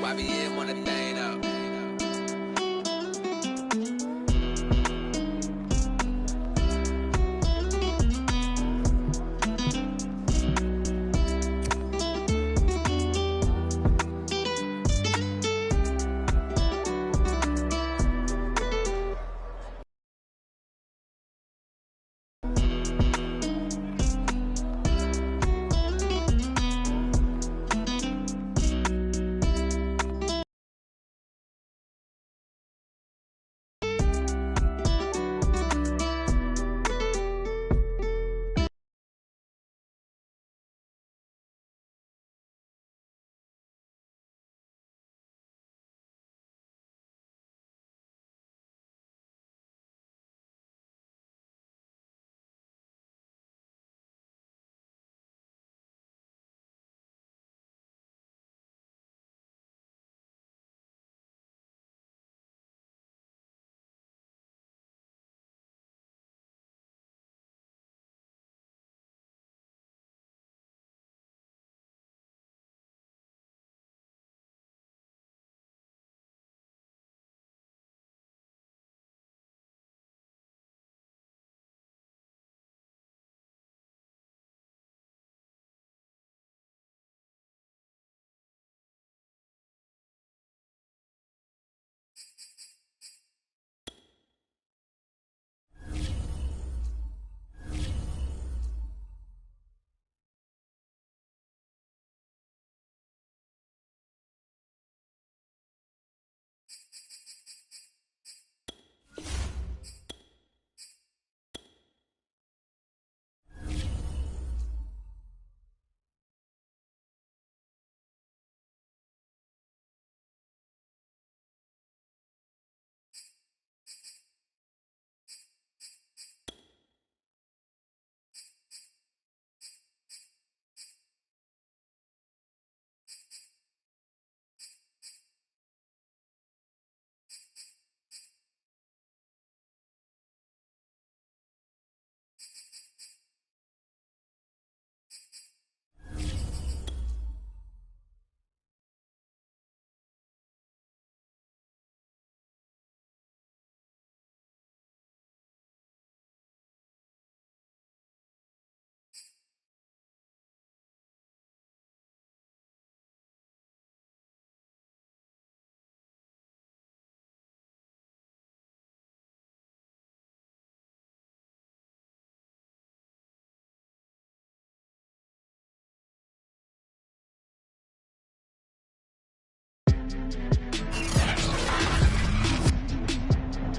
Why be in one of thing up?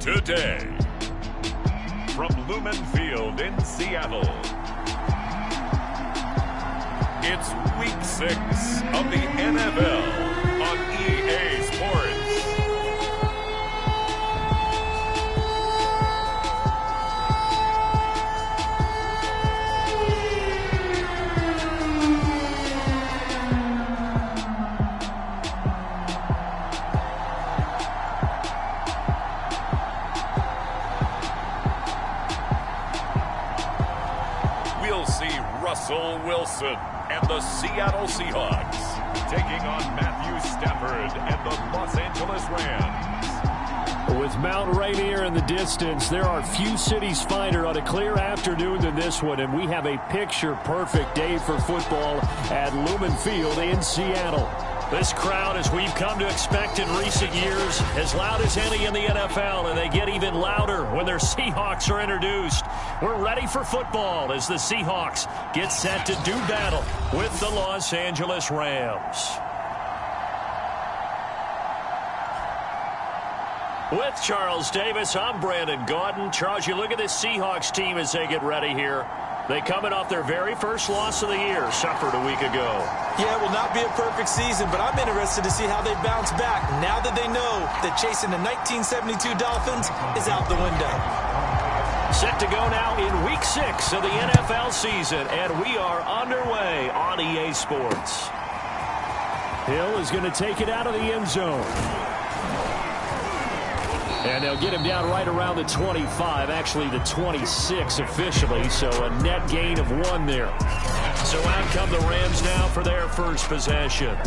Today, from Lumen Field in Seattle, it's Week 6 of the NFL on EA Sports. Russell Wilson and the Seattle Seahawks taking on Matthew Stafford and the Los Angeles Rams. With Mount Rainier in the distance, there are few cities finer on a clear afternoon than this one, and we have a picture-perfect day for football at Lumen Field in Seattle. This crowd, as we've come to expect in recent years, as loud as any in the NFL, and they get even louder when their Seahawks are introduced. We're ready for football as the Seahawks get set to do battle with the Los Angeles Rams. With Charles Davis, I'm Brandon Gaudin. Charles, you look at this Seahawks team as they get ready here. They coming off their very first loss of the year, suffered a week ago. Yeah, it will not be a perfect season, but I'm interested to see how they bounce back now that they know that chasing the 1972 Dolphins is out the window. Set to go now in Week 6 of the NFL season, and we are underway on EA Sports. Hill is going to take it out of the end zone. And they'll get him down right around the 25, actually the 26 officially, so a net gain of 1 there. So out come the Rams now for their first possession.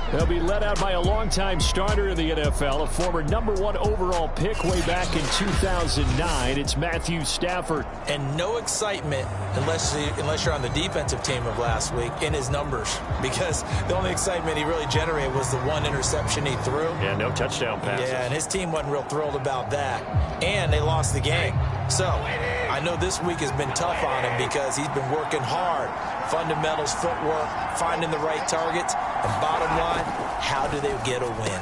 They'll be led out by a longtime starter in the NFL, a former #1 overall pick way back in 2009. It's Matthew Stafford. And no excitement unless you're on the defensive team of last week in his numbers, because the only excitement he really generated was the 1 interception he threw. Yeah, no touchdown passes. Yeah, and his team wasn't real thrilled about that. And they lost the game. So I know this week has been tough on him because he's been working hard. Fundamentals, footwork, finding the right targets, and bottom line, how do they get a win?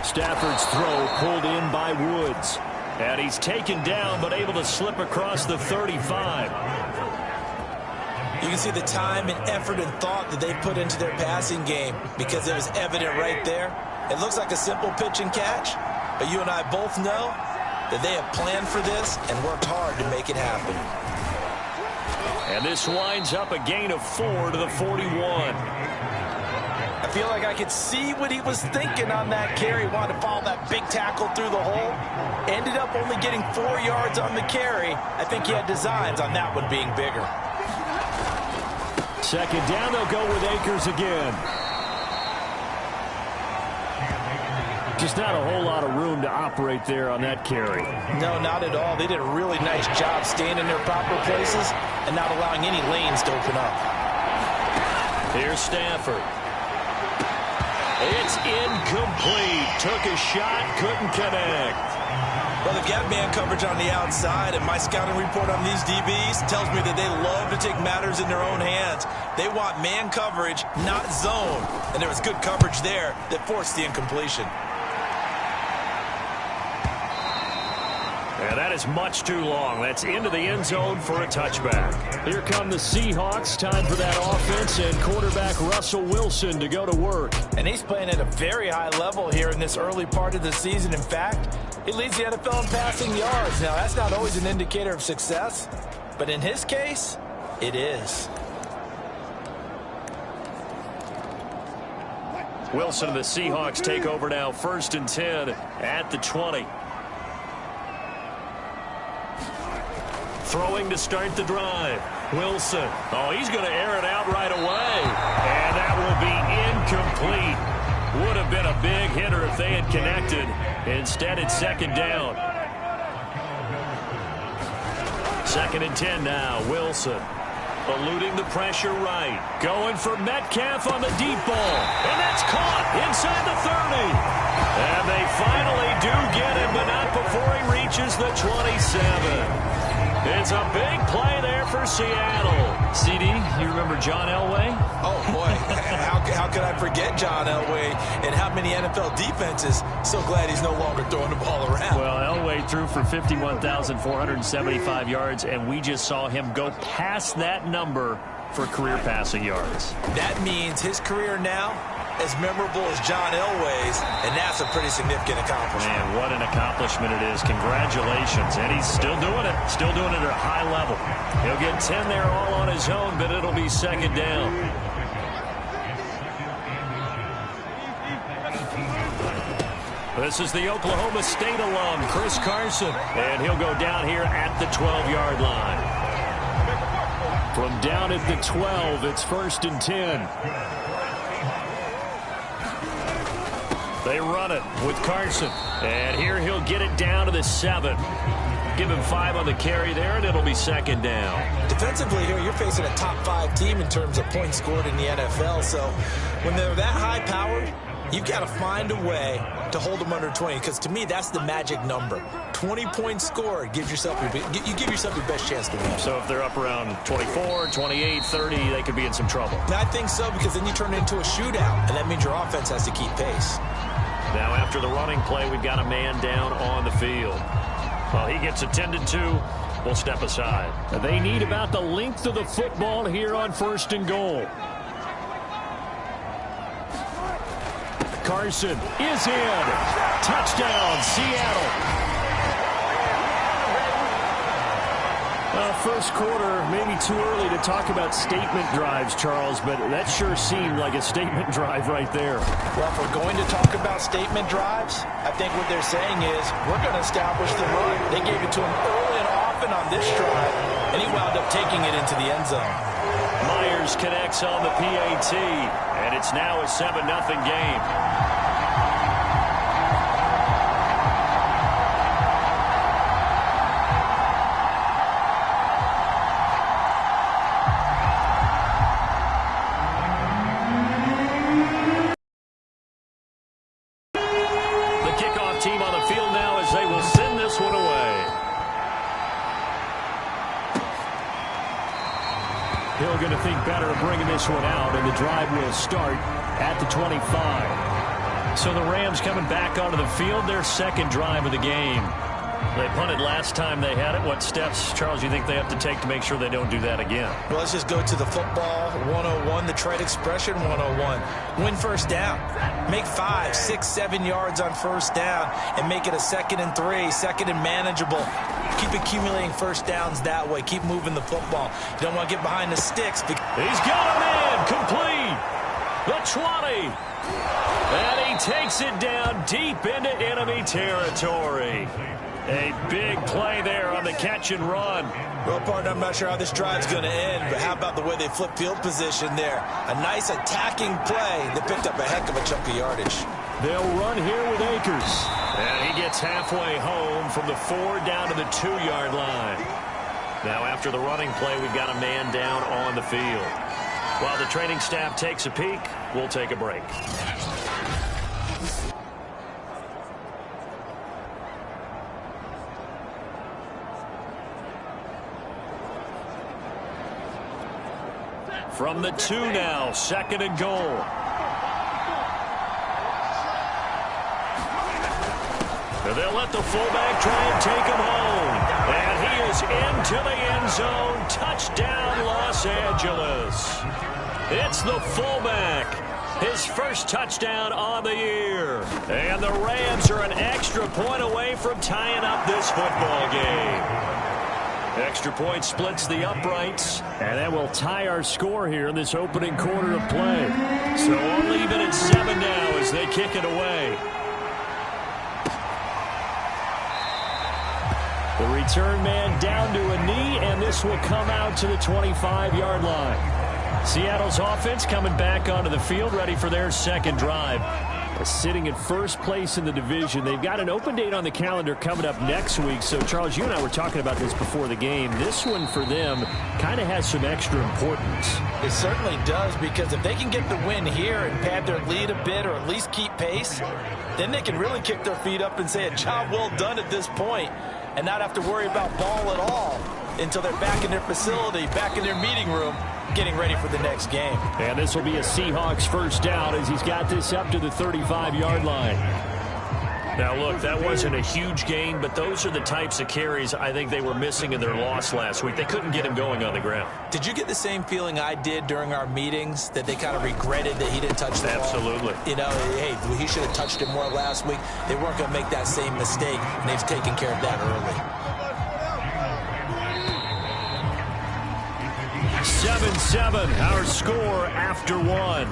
Stafford's throw pulled in by Woods. And he's taken down but able to slip across the 35. You can see the time and effort and thought that they put into their passing game because it was evident right there. It looks like a simple pitch and catch, but you and I both know that they have planned for this and worked hard to make it happen. And this winds up a gain of 4 to the 41. I feel like I could see what he was thinking on that carry. Wanted to follow that big tackle through the hole. Ended up only getting 4 yards on the carry. I think he had designs on that one being bigger. Second down, they'll go with Akers again. Just not a whole lot of room to operate there on that carry. No, not at all. They did a really nice job staying in their proper places and not allowing any lanes to open up. Here's Stafford. It's incomplete. Took a shot, couldn't connect. Well, they've got man coverage on the outside, and my scouting report on these DBs tells me that they love to take matters in their own hands. They want man coverage, not zone. And there was good coverage there that forced the incompletion. Yeah, that is much too long. That's into the end zone for a touchback. Here come the Seahawks. Time for that offense and quarterback Russell Wilson to go to work. And he's playing at a very high level here in this early part of the season. In fact, he leads the NFL in passing yards. Now, that's not always an indicator of success, but in his case, it is. Wilson and the Seahawks take over now, 1st and 10 at the 20. Throwing to start the drive. Wilson. Oh, he's going to air it out right away. And that will be incomplete. Would have been a big hitter if they had connected. Instead, it's 2nd down. 2nd and 10 now. Wilson. Eluding the pressure right. Going for Metcalf on the deep ball. And that's caught inside the 30. And they finally do get him, but not before he reaches the 27. It's a big play there for Seattle. CD, you remember John Elway? Oh, boy. How could I forget John Elway and how many NFL defenses? So glad he's no longer throwing the ball around. Well, Elway threw for 51,475 yards, and we just saw him go past that number for career passing yards. That means his career now as memorable as John Elway's, and that's a pretty significant accomplishment. Man, what an accomplishment it is. Congratulations. And he's still doing it. Still doing it at a high level. He'll get 10 there all on his own, but it'll be 2nd down. This is the Oklahoma State alum, Chris Carson. And he'll go down here at the 12-yard line. From down at the 12, it's 1st and 10. They run it with Carson. And here he'll get it down to the 7. Give him 5 on the carry there, and it'll be 2nd down. Defensively here, you're facing a top 5 team in terms of points scored in the NFL. So when they're that high-powered, you've got to find a way to hold them under 20, because to me, that's the magic number. 20 points scored gives yourself you give yourself your best chance to win. So if they're up around 24, 28, 30, they could be in some trouble. I think so, because then you turn it into a shootout, and that means your offense has to keep pace. Now after the running play, we've got a man down on the field. Well, he gets attended to. We'll step aside. They need about the length of the football here on 1st and goal. Carson is in. Touchdown, Seattle. First quarter, maybe too early to talk about statement drives, Charles, but that sure seemed like a statement drive right there. Well, if we're going to talk about statement drives, I think what they're saying is we're going to establish the run. They gave it to him early and often on this drive, and he wound up taking it into the end zone. Myers connects on the PAT, and it's now a 7-0 game. Team on the field now as they will send this one away. Hill going to think better of bringing this one out, and the drive will start at the 25. So the Rams coming back onto the field, their second drive of the game. They punted last time they had it. What steps, Charles, you think they have to take to make sure they don't do that again? Well, let's just go to the football 101, the trade expression 101. Win first down. Make 5, 6, 7 yards on first down and make it a 2nd and 3, 2nd and manageable. Keep accumulating first downs that way. Keep moving the football. You don't want to get behind the sticks. He's got a man complete. The 20. And he takes it down deep into enemy territory. A big play there on the catch and run. Well, partner, I'm not sure how this drive's going to end, but how about the way they flip field position there? A nice attacking play. They picked up a heck of a chunk of yardage. They'll run here with Akers. And he gets halfway home from the 4 down to the 2-yard line. Now after the running play, we've got a man down on the field. While the training staff takes a peek, we'll take a break. From the 2 now, 2nd and goal. They'll let the fullback try and take him home. And he is into the end zone. Touchdown, Los Angeles. It's the fullback. His first touchdown on the year. And the Rams are an extra point away from tying up this football game. Extra point splits the uprights. And that will tie our score here in this opening quarter of play. So we'll leave it at 7 now as they kick it away. The return man down to a knee, and this will come out to the 25-yard line. Seattle's offense coming back onto the field, ready for their second drive. Sitting in first place in the division. They've got an open date on the calendar coming up next week. So, Charles, you and I were talking about this before the game. This one for them kind of has some extra importance. It certainly does, because if they can get the win here and pad their lead a bit or at least keep pace, then they can really kick their feet up and say a job well done at this point and not have to worry about ball at all until they're back in their facility, back in their meeting room, getting ready for the next game. And this will be a Seahawks first down as he's got this up to the 35-yard line. Now, look, that wasn't a huge gain, but those are the types of carries I think they were missing in their loss last week. They couldn't get him going on the ground. Did you get the same feeling I did during our meetings, that they kind of regretted that he didn't touch the ball? Absolutely. You know, hey, he should have touched it more last week. They weren't going to make that same mistake, and they've taken care of that early. 7-7, our score after 1.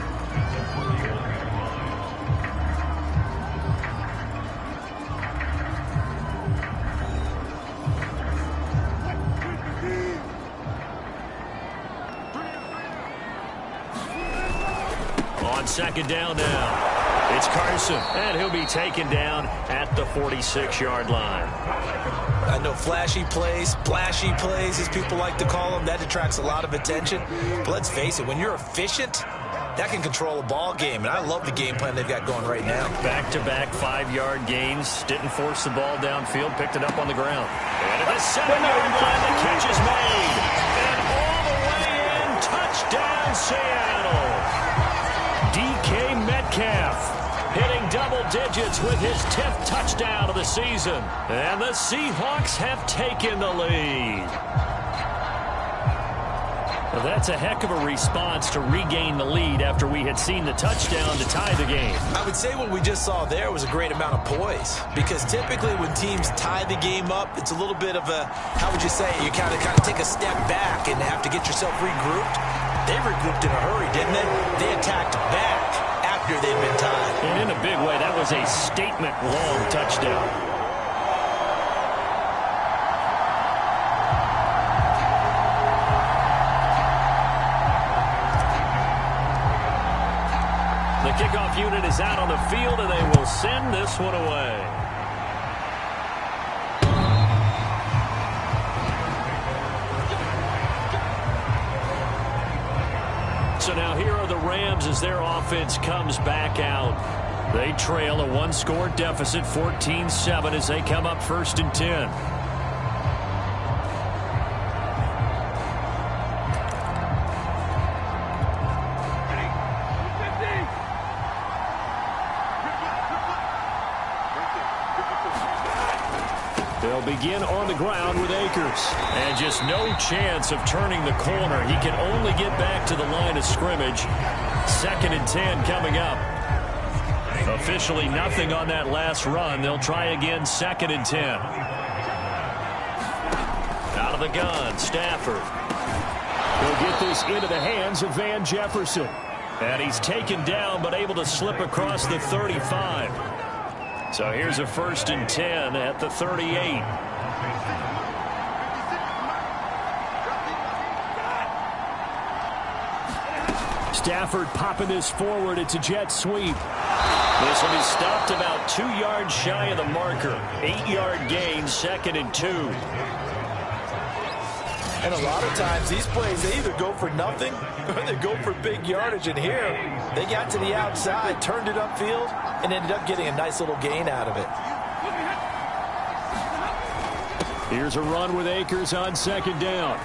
On second down now, it's Carson, and he'll be taken down at the 46-yard line. I know flashy plays, splashy plays, as people like to call them, that attracts a lot of attention. But let's face it, when you're efficient, that can control a ball game. And I love the game plan they've got going right now. Back-to-back 5-yard gains. Didn't force the ball downfield. Picked it up on the ground. And at the 7-yard line, the catch is made. And all the way in, touchdown Seattle. DK Metcalf hitting double digits with his 10th touchdown of the season. And the Seahawks have taken the lead. Well, that's a heck of a response to regain the lead after we had seen the touchdown to tie the game. I would say what we just saw there was a great amount of poise, because typically when teams tie the game up, it's a little bit of a, how would you say, you kind of take a step back and have to get yourself regrouped. They regrouped in a hurry, didn't they? They attacked back after they'd been tied. And in a big way, that was a statement-long touchdown. The kickoff unit is out on the field, and they will send this one away. So now here are the Rams as their offense comes back out. They trail a one-score deficit, 14-7, as they come up 1st and 10. They'll begin on the ground with Akers. And just no chance of turning the corner. He can only get back to the line of scrimmage. 2nd and 10 coming up. Officially nothing on that last run. They'll try again 2nd and 10. Out of the gun, Stafford. He'll get this into the hands of Van Jefferson. And he's taken down but able to slip across the 35. So here's a 1st and 10 at the 38. Stafford popping this forward. It's a jet sweep. This will be stopped about 2 yards shy of the marker. 8-yard gain, 2nd and 2. And a lot of times these plays, they either go for nothing or they go for big yardage. And here, they got to the outside, turned it upfield, and ended up getting a nice little gain out of it. Here's a run with Akers on 2nd down.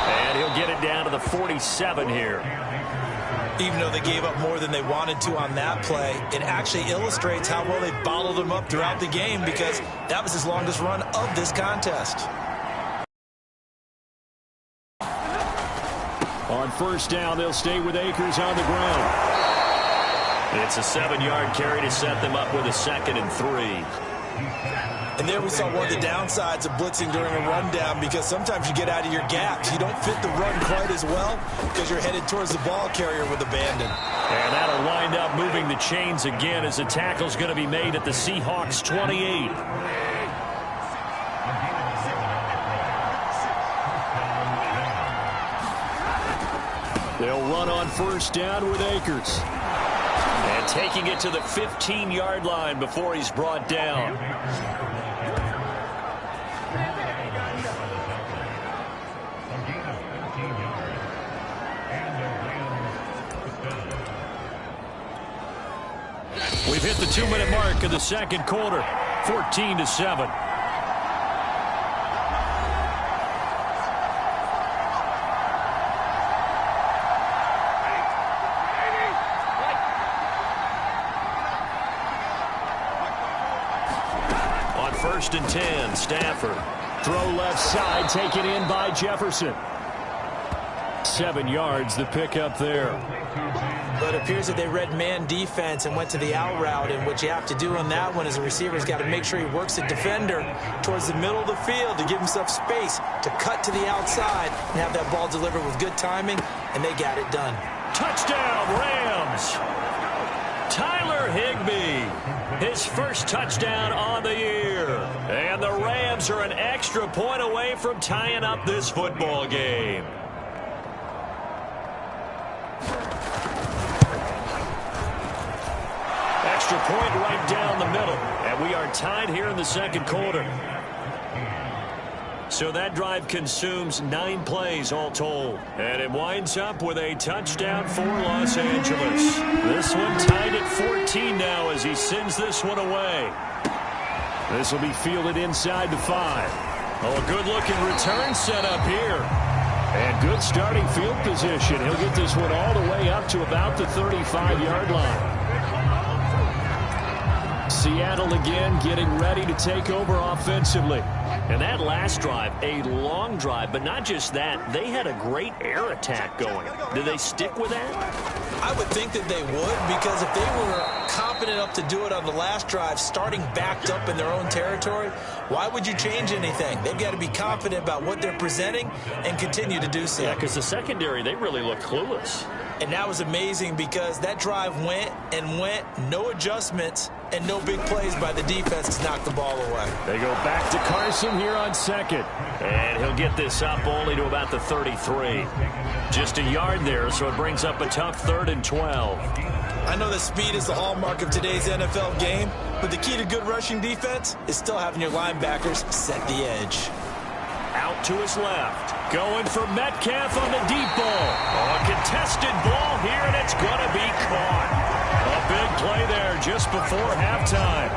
And he'll get it down to the 47 here. Even though they gave up more than they wanted to on that play, it actually illustrates how well they bottled him up throughout the game, because that was his longest run of this contest. On 1st down, they'll stay with Akers on the ground. It's a 7-yard carry to set them up with a 2nd and 3. And there we saw one of the downsides of blitzing during a rundown, because sometimes you get out of your gaps. You don't fit the run quite as well because you're headed towards the ball carrier with abandon. And that'll wind up moving the chains again as the tackle's going to be made at the Seahawks 28. They'll run on 1st down with Akers. And taking it to the 15-yard line before he's brought down. We've hit the 2-minute mark of the 2nd quarter, 14-7. On 1st and 10, Stafford. Throw left side, taken in by Jefferson. 7 yards, the pickup there. But it appears that they read man defense and went to the out route, and what you have to do on that one is a receiver's got to make sure he works the defender towards the middle of the field to give himself space to cut to the outside and have that ball delivered with good timing, and they got it done. Touchdown, Rams! Tyler Higbee, his 1st touchdown on the year. And the Rams are an extra point away from tying up this football game. Extra point right down the middle. And we are tied here in the 2nd quarter. So that drive consumes 9 plays all told. And it winds up with a touchdown for Los Angeles. This one tied at 14 now as he sends this one away. This will be fielded inside the 5. Oh, a good-looking return set up here. And good starting field position. He'll get this one all the way up to about the 35-yard line. Seattle again getting ready to take over offensively. And that last drive, a long drive, but not just that. They had a great air attack going. Do they stick with that? I would think that they would, because if they were confident enough to do it on the last drive, starting backed up in their own territory, why would you change anything? They've got to be confident about what they're presenting and continue to do so. Yeah, because the secondary, they really look clueless. And that was amazing because that drive went and went, no adjustments, and no big plays by the defense to knock the ball away. They go back to Carson here on second. And he'll get this up only to about the 33. Just a yard there, so it brings up a tough 3rd and 12. I know that speed is the hallmark of today's NFL game, but the key to good rushing defense is still having your linebackers set the edge. Out to his left. Going for Metcalf on the deep ball. A contested ball here, and it's going to be caught. A big play there just before halftime.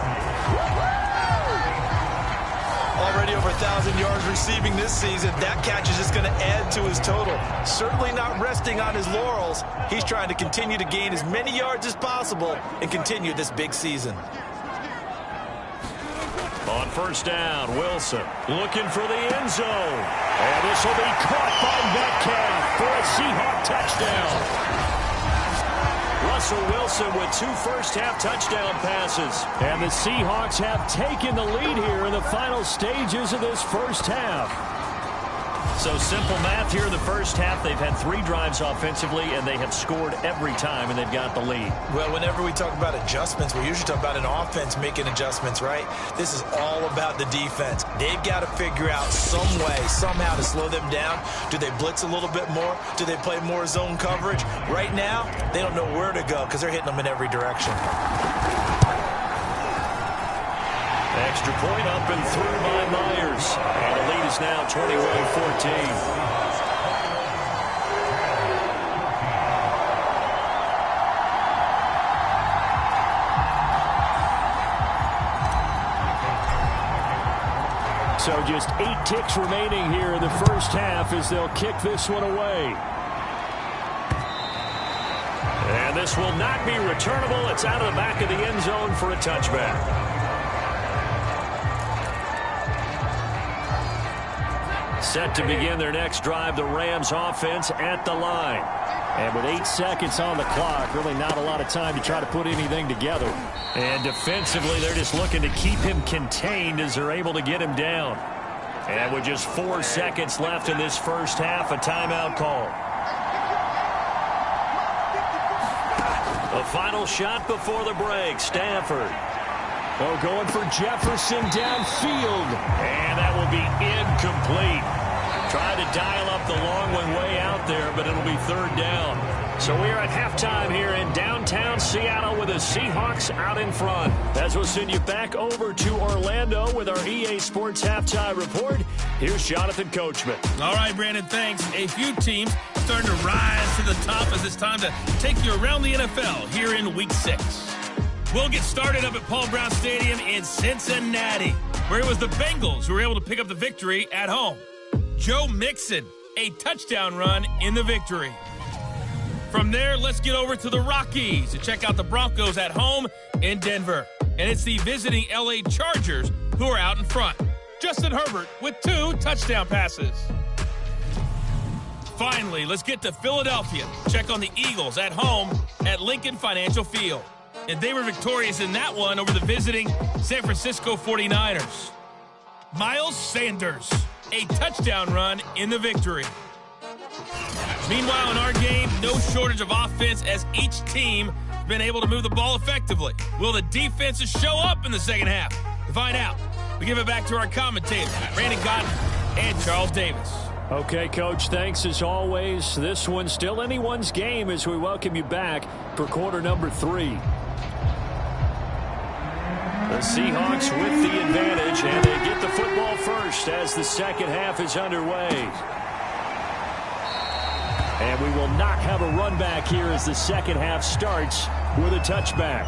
Already over 1,000 yards receiving this season. That catch is just going to add to his total. Certainly not resting on his laurels. He's trying to continue to gain as many yards as possible and continue this big season. On first down, Wilson looking for the end zone. And this will be caught by Metcalf for a Seahawk touchdown. Russell Wilson with 2 first-half touchdown passes. And the Seahawks have taken the lead here in the final stages of this first half. So simple math here in the first half. They've had 3 drives offensively, and they have scored every time, and they've got the lead. Well, whenever we talk about adjustments, we usually talk about an offense making adjustments, right? This is all about the defense. They've got to figure out some way, somehow to slow them down. Do they blitz a little bit more? Do they play more zone coverage? Right now, they don't know where to go because they're hitting them in every direction. Extra point up and through by Myers. And the lead is now 21-14. So just 8 ticks remaining here in the first half as they'll kick this one away. And this will not be returnable. It's out of the back of the end zone for a touchback. Set to begin their next drive, the Rams offense at the line. And with 8 seconds on the clock, really not a lot of time to try to put anything together. And defensively, they're just looking to keep him contained as they're able to get him down. And with just 4 seconds left in this first half, a timeout call. A final shot before the break, Stafford. Oh, going for Jefferson downfield. And that will be incomplete. Trying to dial up the long one way out there, but it'll be 3rd down. So we're at halftime here in downtown Seattle with the Seahawks out in front. As we'll send you back over to Orlando with our EA Sports Halftime Report, here's Jonathan Coachman. All right, Brandon, thanks. A few teams starting to rise to the top as it's time to take you around the NFL here in Week 6. We'll get started up at Paul Brown Stadium in Cincinnati, where it was the Bengals who were able to pick up the victory at home. Joe Mixon, a touchdown run in the victory. From there, let's get over to the Rockies to check out the Broncos at home in Denver. And it's the visiting LA Chargers who are out in front. Justin Herbert with 2 touchdown passes. Finally, let's get to Philadelphia. Check on the Eagles at home at Lincoln Financial Field. And they were victorious in that one over the visiting San Francisco 49ers. Miles Sanders, a touchdown run in the victory. Meanwhile, in our game, no shortage of offense as each team has been able to move the ball effectively. Will the defenses show up in the second half? To find out, we give it back to our commentators, Brandon Cotton and Charles Davis. Okay, Coach, thanks as always. This one's still anyone's game as we welcome you back for quarter number 3. The Seahawks with the advantage, and they get the football first as the second half is underway. And we will not have a run back here as the second half starts with a touchback.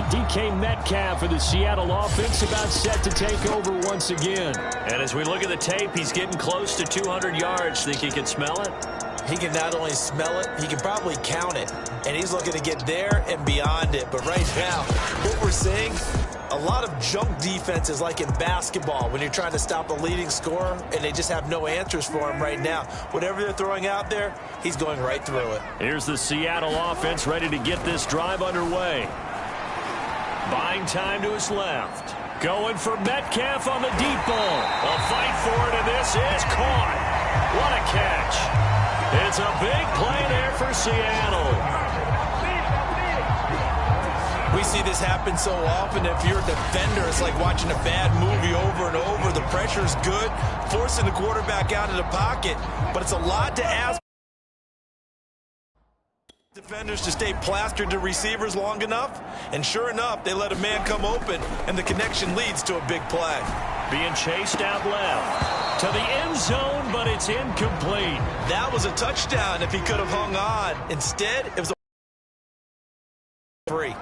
DK Metcalf of the Seattle offense about set to take over once again. And as we look at the tape, he's getting close to 200 yards. Think he can smell it? He can not only smell it, he can probably count it. And he's looking to get there and beyond it. But right now, what we're seeing, a lot of junk defenses like in basketball when you're trying to stop a leading scorer and they just have no answers for him right now. Whatever they're throwing out there, he's going right through it. Here's the Seattle offense ready to get this drive underway. Buying time to his left. Going for Metcalf on the deep ball. A fight for it, and this is caught. What a catch. It's a big play there for Seattle. We see this happen so often. If you're a defender, it's like watching a bad movie over and over. The pressure's good, forcing the quarterback out of the pocket, but it's a lot to ask defenders to stay plastered to receivers long enough, and sure enough, they let a man come open, and the connection leads to a big play. Being chased out left to the end zone, but it's incomplete. That was a touchdown if he could have hung on. Instead, it was a free.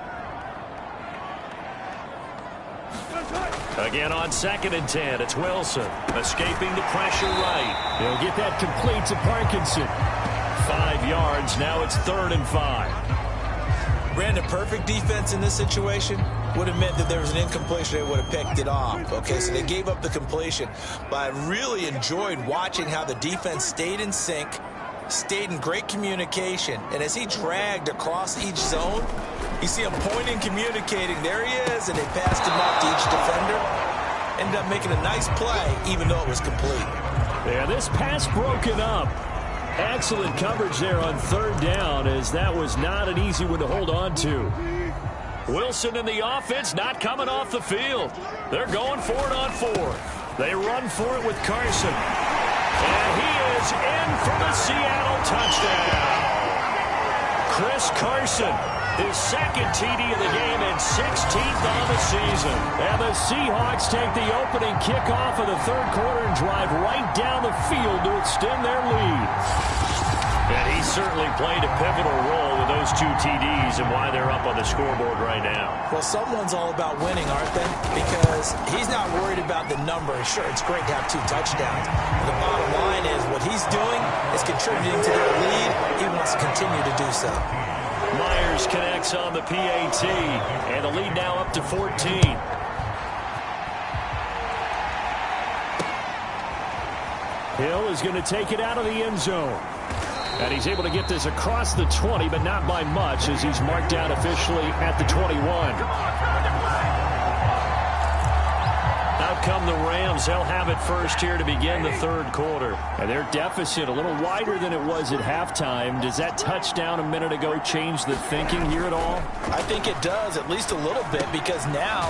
Again on 2nd and 10, it's Wilson escaping the pressure right. He'll get that complete to Parkinson. 5 yards, now it's 3rd and 5. Brandon, perfect defense in this situation would have meant that there was an incompletion. They would have picked it off. Okay, so they gave up the completion. But I really enjoyed watching how the defense stayed in sync, stayed in great communication. And as he dragged across each zone, you see him pointing, communicating. There he is, and they passed him off to each defender. Ended up making a nice play, even though it was complete. Yeah, this pass broken up. Excellent coverage there on 3rd down, as that was not an easy one to hold on to. Wilson and the offense not coming off the field. They're going for it on 4th. They run for it with Carson. And he is in for the Seattle touchdown. Chris Carson, his 2nd TD of the game and 16th on the season. And the Seahawks take the opening kickoff of the 3rd quarter and drive right down the field to extend their lead. And he certainly played a pivotal role with those 2 TDs and why they're up on the scoreboard right now. Well, someone's all about winning, aren't they? Because he's not worried about the number. Sure, it's great to have 2 touchdowns. The bottom line is what he's doing is contributing to their lead. He wants to continue to do so. Myers connects on the PAT, and the lead now up to 14. Hill is going to take it out of the end zone. And he's able to get this across the 20, but not by much, as he's marked down officially at the 21. Out come the Rams. They'll have it first here to begin the 3rd quarter. And their deficit a little wider than it was at halftime. Does that touchdown a minute ago change the thinking here at all? I think it does, at least a little bit, because now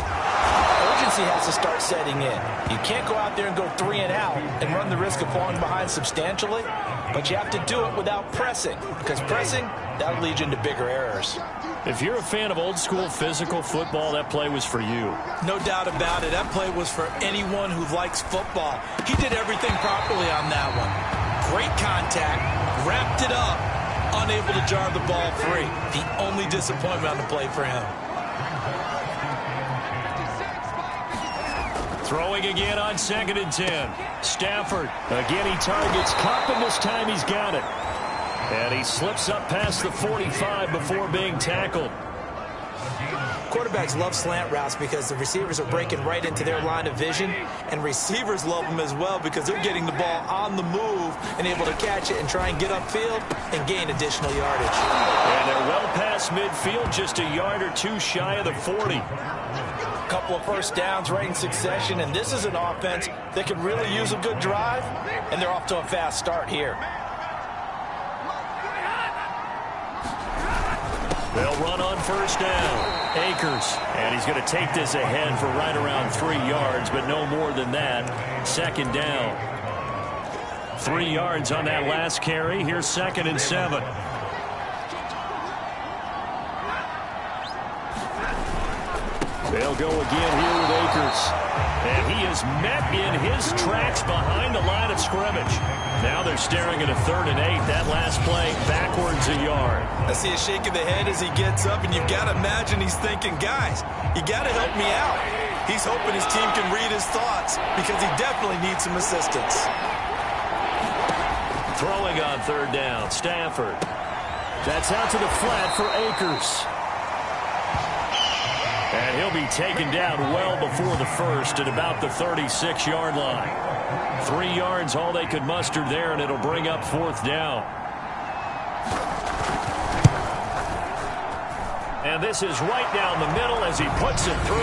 urgency has to start setting in. You can't go out there and go 3 and out and run the risk of falling behind substantially, but you have to do it without pressing, because pressing, that'll lead you into bigger errors. If you're a fan of old-school physical football, that play was for you. No doubt about it. That play was for anyone who likes football. He did everything properly on that one. Great contact, wrapped it up, unable to jar the ball free. The only disappointment on the play for him. Throwing again on 2nd and 10. Stafford. Again, he targets Kupp, and this time he's got it. And he slips up past the 45 before being tackled. Quarterbacks love slant routes because the receivers are breaking right into their line of vision, and receivers love them as well because they're getting the ball on the move and able to catch it and try and get upfield and gain additional yardage. And they're well past midfield, just a yard or 2 shy of the 40. A couple of first downs right in succession, and this is an offense that could really use a good drive, and they're off to a fast start here. They'll run on 1st down. Akers, and he's going to take this ahead for right around 3 yards, but no more than that. 2nd down. 3 yards on that last carry. Here's 2nd and 7. They'll go again here with Akers. And he is met in his tracks behind the line of scrimmage. Now they're staring at a 3rd and 8. That last play backwards a yard. I see a shake of the head as he gets up, and you've got to imagine he's thinking, guys, you got to help me out. He's hoping his team can read his thoughts because he definitely needs some assistance. Throwing on third down, Stafford. That's out to the flat for Akers. And he'll be taken down well before the first at about the 36-yard line. 3 yards, all they could muster there, and it'll bring up fourth down. And this is right down the middle as he puts it through.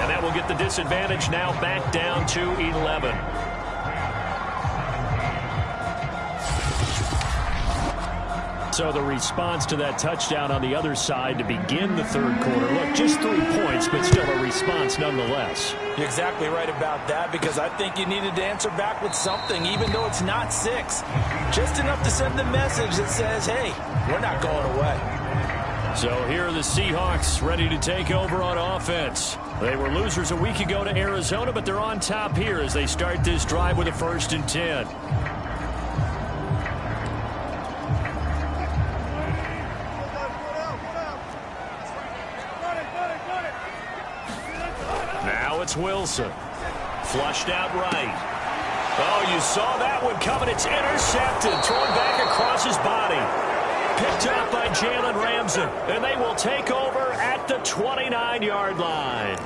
And that will get the disadvantage now back down to 11. So the response to that touchdown on the other side to begin the third quarter. Look, just 3 points, but still a response nonetheless. You're exactly right about that, because I think you needed to answer back with something, even though it's not 6. Just enough to send the message that says, hey, we're not going away. So here are the Seahawks ready to take over on offense. They were losers a week ago to Arizona, but they're on top here as they start this drive with a 1st and 10. Now it's Wilson. Flushed out right. Oh, you saw that one coming. It's intercepted. Thrown back across his body. Picked up by Jalen Ramsey. And they will take over at the 29-yard line.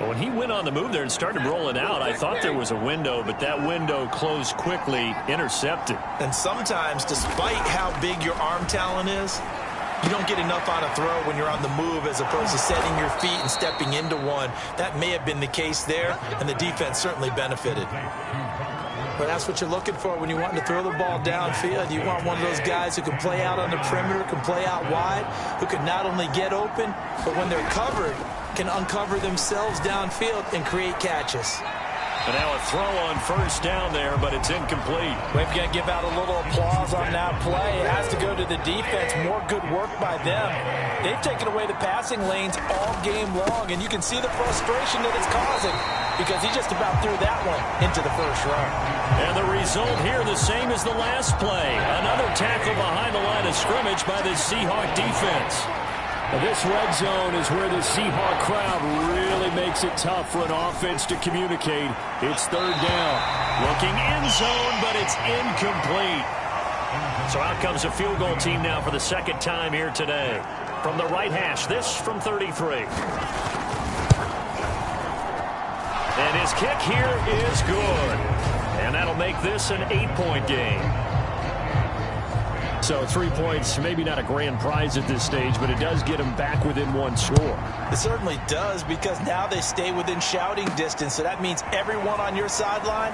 Well, when he went on the move there and started rolling out, I thought there was a window, but that window closed quickly, intercepted. And sometimes, despite how big your arm talent is, you don't get enough on a throw when you're on the move as opposed to setting your feet and stepping into one. That may have been the case there, and the defense certainly benefited. But that's what you're looking for when you're wanting to throw the ball downfield. You want one of those guys who can play out on the perimeter, can play out wide, who can not only get open, but when they're covered, can uncover themselves downfield and create catches. And now a throw on first down there, but it's incomplete. We've got to give out a little applause on that play. It has to go to the defense. More good work by them. They've taken away the passing lanes all game long, and you can see the frustration that it's causing because he just about threw that one into the first row. And the result here the same as the last play. Another tackle behind the line of scrimmage by the Seahawk defense. This red zone is where the Seahawk crowd really makes it tough for an offense to communicate. It's third down. Looking end zone, but it's incomplete. So out comes a field goal team now for the second time here today. From the right hash, this from 33. And his kick here is good. And that'll make this an 8-point game. So 3 points, maybe not a grand prize at this stage, but it does get them back within one score. It certainly does, because now they stay within shouting distance. So that means everyone on your sideline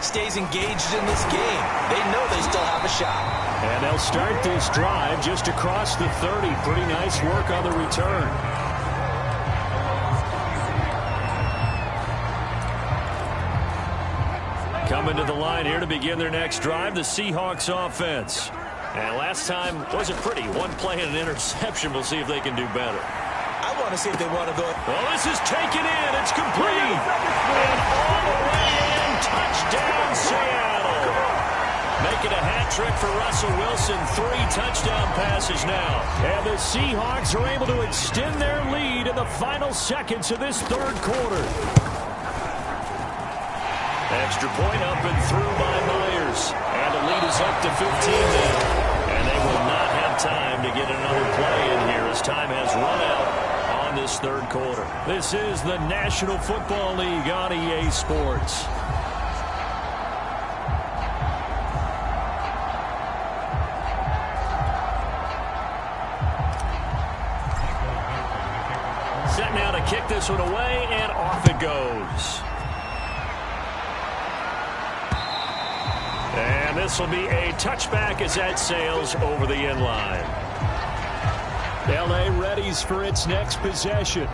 stays engaged in this game. They know they still have a shot. And they'll start this drive just across the 30. Pretty nice work on the return. Coming to the line here to begin their next drive, the Seahawks offense. And last time wasn't pretty. One play and an interception. We'll see if they can do better. I want to see if they want to go. Well, this is taken in. It's complete. And all the way in. Touchdown, Seattle. Making a hat trick for Russell Wilson. 3 touchdown passes now. And the Seahawks are able to extend their lead in the final seconds of this third quarter. Extra point up and through by Myers. And the lead is up to 15 now. And they will not have time to get another play in here as time has run out on this third quarter. This is the National Football League on EA Sports. Set now to kick this one away, and off it goes. And this will be a touchback as that sails over the end line. L.A. readies for its next possession.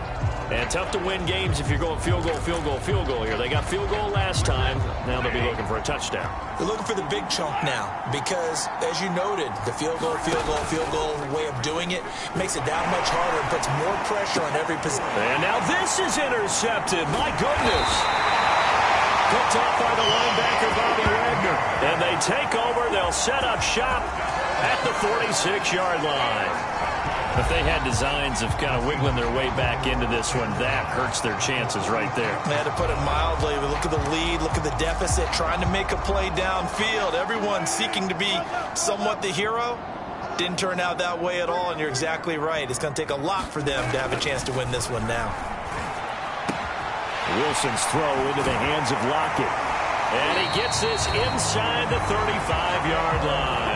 And tough to win games if you're going field goal, field goal, field goal here. They got field goal last time. Now they'll be looking for a touchdown. They're looking for the big chunk now because, as you noted, the field goal way of doing it makes it that much harder and puts more pressure on every possession. And now this is intercepted. My goodness. Picked up by the linebacker, Bobby Wagner. And they take over. They'll set up shop at the 46-yard line. If they had designs of kind of wiggling their way back into this one, that hurts their chances right there. Man, to put it mildly, look at the lead, look at the deficit, trying to make a play downfield. Everyone seeking to be somewhat the hero. Didn't turn out that way at all, and you're exactly right. It's going to take a lot for them to have a chance to win this one now. Wilson's throw into the hands of Lockett. And he gets this inside the 35-yard line.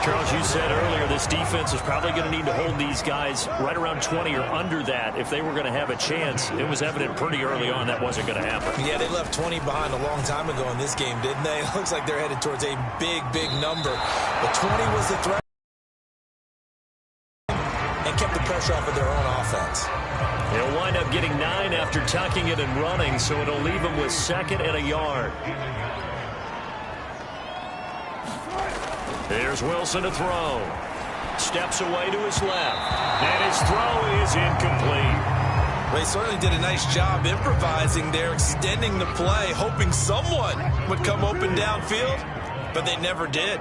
Charles, you said earlier this defense is probably going to need to hold these guys right around 20 or under that if they were going to have a chance. It was evident pretty early on that wasn't going to happen. Yeah, they left 20 behind a long time ago in this game, didn't they? It looks like they're headed towards a big, big number. But 20 was the threat and kept the pressure off of their own offense. They'll wind up getting 9 after tucking it and running, so it'll leave them with 2nd and a yard. Here's Wilson to throw. Steps away to his left. And his throw is incomplete. They certainly did a nice job improvising there, extending the play, hoping someone would come open downfield, but they never did.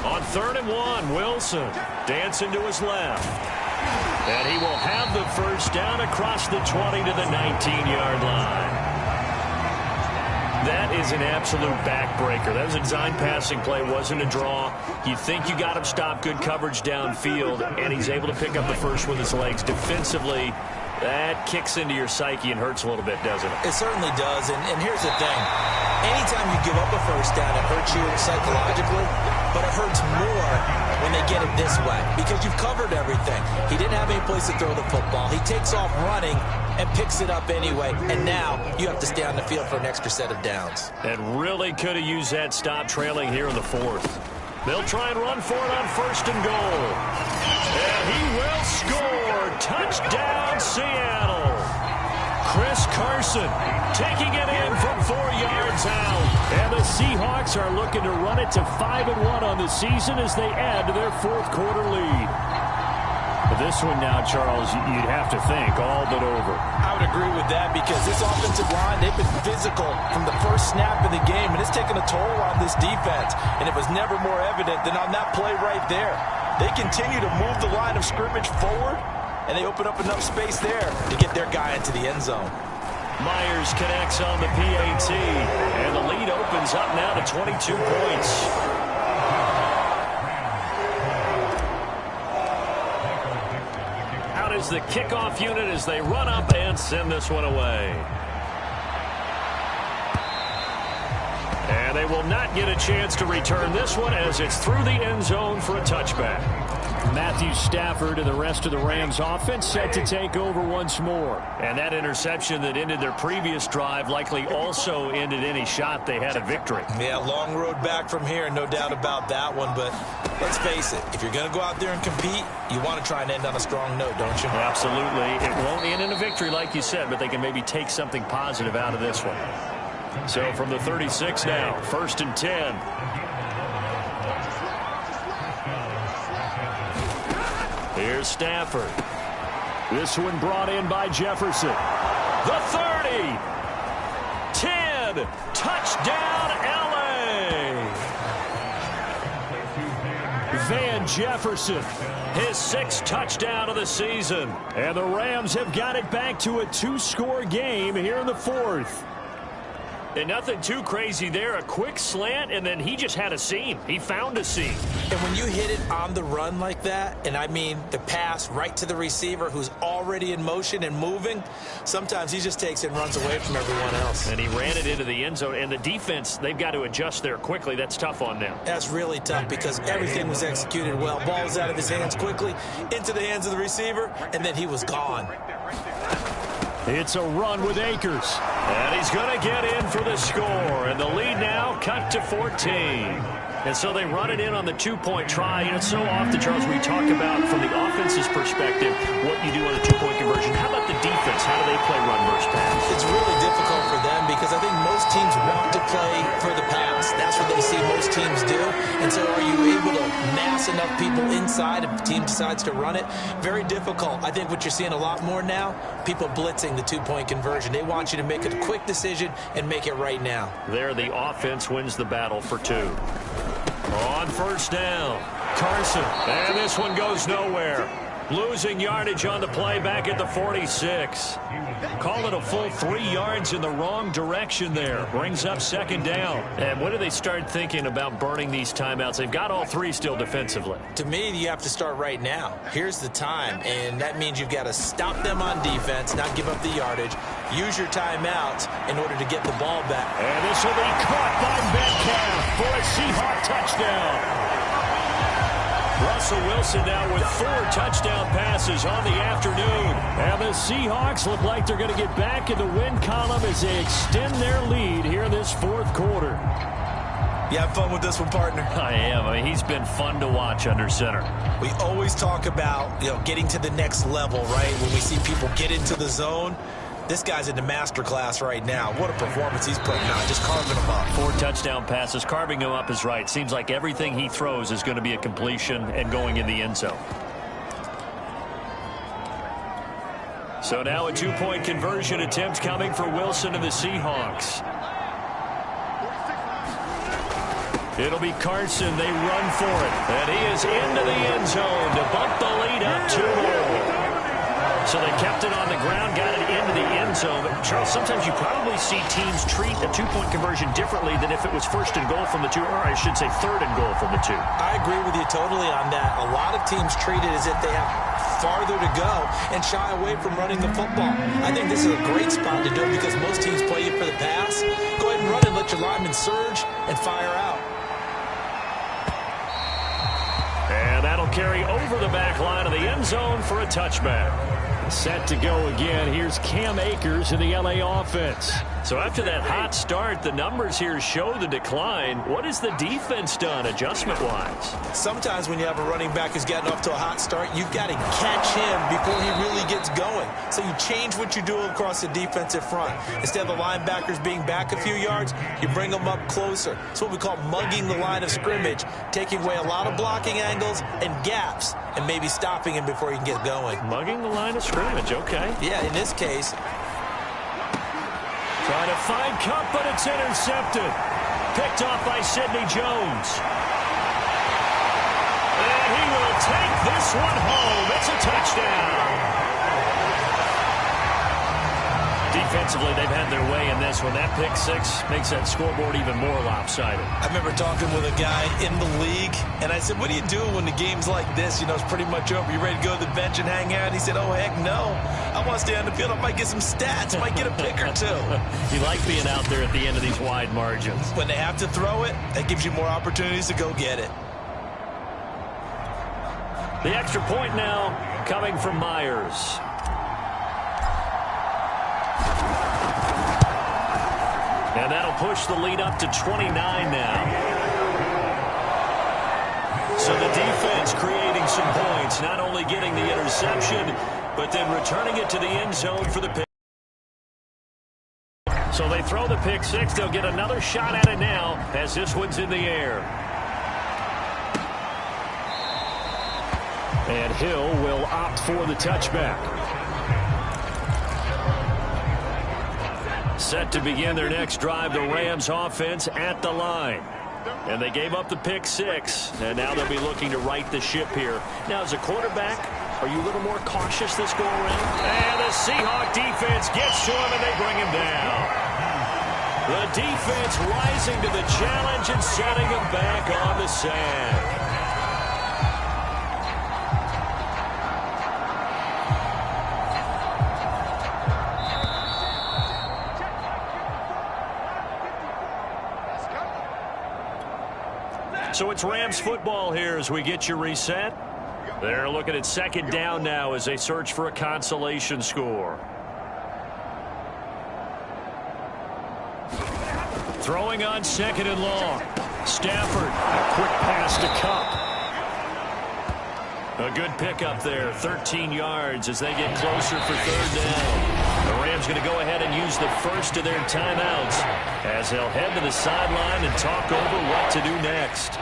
On 3rd and 1, Wilson dancing to his left. And he will have the first down across the 20 to the 19-yard line. That is an absolute backbreaker. That was a design passing play. Wasn't a draw. You think you got him stopped, good coverage downfield, and he's able to pick up the first with his legs. Defensively, that kicks into your psyche and hurts a little bit, doesn't it? It certainly does, and here's the thing. Anytime you give up a first down, it hurts you psychologically, but it hurts more when they get it this way because you've covered everything. He didn't have any place to throw the football. He takes off running and picks it up anyway, and now you have to stay on the field for an extra set of downs. And really could have used that stop trailing here in the 4th. They'll try and run for it on 1st and goal. And he will score. Touchdown, Seattle. Chris Carson taking it in from 4 yards out. And the Seahawks are looking to run it to 5-1 on the season as they add to their 4th quarter lead. But this one now, Charles, you'd have to think all but over. I would agree with that because this offensive line, they've been physical from the first snap of the game, and it's taken a toll on this defense. And it was never more evident than on that play right there. They continue to move the line of scrimmage forward, and they open up enough space there to get their guy into the end zone. Myers connects on the PAT, and the lead opens up now to 22 points. Out is the kickoff unit as they run up and send this one away. And they will not get a chance to return this one as it's through the end zone for a touchback. Matthew Stafford and the rest of the Rams offense set to take over once more. And that interception that ended their previous drive likely also ended any shot they had at victory. Yeah, long road back from here, no doubt about that one. But let's face it, if you're going to go out there and compete, you want to try and end on a strong note, don't you? Absolutely. It won't end in a victory like you said, but they can maybe take something positive out of this one. So from the 36 now, 1st and 10. Here's Stafford. This one brought in by Jefferson. The 30. 10. Touchdown, L.A. Van Jefferson, his 6th touchdown of the season. And the Rams have got it back to a 2-score game here in the 4th. And nothing too crazy there. A quick slant, and then he just had a seam. He found a seam. And when you hit it on the run like that, and I mean the pass right to the receiver who's already in motion and moving, sometimes he just takes it and runs away from everyone else. And he ran it into the end zone. And the defense, they've got to adjust there quickly. That's tough on them. That's really tough because everything was executed well. Ball was out of his hands quickly, into the hands of the receiver, and then he was gone. It's a run with Akers. And he's going to get in for the score. And the lead now cut to 14. And so they run it in on the 2-point try. And it's so often, Charles, we talk about from the offense's perspective what you do on a 2-point conversion. How about the defense? How do they play run versus pass? It's really difficult for them because I think most teams want to play for the pass. That's what they see most teams do. And so are you able to mass enough people inside if the team decides to run it? Very difficult. I think what you're seeing a lot more now, people blitzing the 2-point conversion. They want you to make a quick decision and make it right now. There, the offense wins the battle for 2. On first down, Carson. And this one goes nowhere. Losing yardage on the play back at the 46. Call it a full 3 yards in the wrong direction there. Brings up second down. And when do they start thinking about burning these timeouts? They've got all 3 still defensively. To me, you have to start right now. Here's the time, and that means you've got to stop them on defense, not give up the yardage. Use your timeouts in order to get the ball back. And this will be caught by Metcalf for a Seahawk touchdown. Russell Wilson now with 4 touchdown passes on the afternoon. And the Seahawks look like they're going to get back in the win column as they extend their lead here in this fourth quarter. You have fun with this one, partner? I am. I mean, he's been fun to watch under center. We always talk about, getting to the next level, right? When we see people get into the zone. This guy's in the master class right now. What a performance he's putting on, just carving them up. 4 touchdown passes. Carving them up is right. Seems like everything he throws is going to be a completion and going in the end zone. So now a 2-point conversion attempt coming for Wilson and the Seahawks. It'll be Carson. They run for it. And he is into the end zone to bump the lead up 2 more. So they kept it on the ground, got it into the end zone. But, Charles, sometimes you probably see teams treat a 2-point conversion differently than if it was first and goal from the 2, or I should say third and goal from the 2. I agree with you totally on that. A lot of teams treat it as if they have farther to go and shy away from running the football. I think this is a great spot to do it because most teams play you for the pass. Go ahead and run and let your linemen surge and fire out. And that'll carry over the back line of the end zone for a touchback. Set to go again. Here's Cam Akers in the LA offense. So after that hot start, the numbers here show the decline. What has the defense done adjustment-wise? Sometimes when you have a running back who's getting off to a hot start, you've got to catch him before he really gets going. So you change what you do across the defensive front. Instead of the linebackers being back a few yards, you bring them up closer. It's what we call mugging the line of scrimmage, taking away a lot of blocking angles and gaps, and maybe stopping him before he can get going. Mugging the line of scrimmage, okay. Yeah, in this case. Trying to find Cup, but it's intercepted. Picked off by Sidney Jones. And he will take this one home. It's a touchdown. Defensively, they've had their way in this one. That pick 6 makes that scoreboard even more lopsided. I remember talking with a guy in the league, and I said, what do you do when the game's like this? It's pretty much over. You ready to go to the bench and hang out? He said, oh, heck no. I want to stay on the field. I might get some stats. Might get a pick or 2. You like being out there at the end of these wide margins. When they have to throw it, that gives you more opportunities to go get it. The extra point now coming from Myers. And that'll push the lead up to 29 now. So the defense creating some points, not only getting the interception, but then returning it to the end zone for the pick. So they throw the pick 6. They'll get another shot at it now as this one's in the air. And Hill will opt for the touchback. Set to begin their next drive, the Rams offense at the line. And they gave up the pick 6, and now they'll be looking to right the ship here. Now, as a quarterback, are you a little more cautious this go-around? And the Seahawk defense gets to him, and they bring him down. The defense rising to the challenge and setting him back on the sand. So it's Rams football here as we get you reset. They're looking at second down now as they search for a consolation score. Throwing on second and long. Stafford, a quick pass to Cup. A good pickup there, 13 yards as they get closer for third down. The Rams going to go ahead and use the first of their timeouts as they'll head to the sideline and talk over what to do next.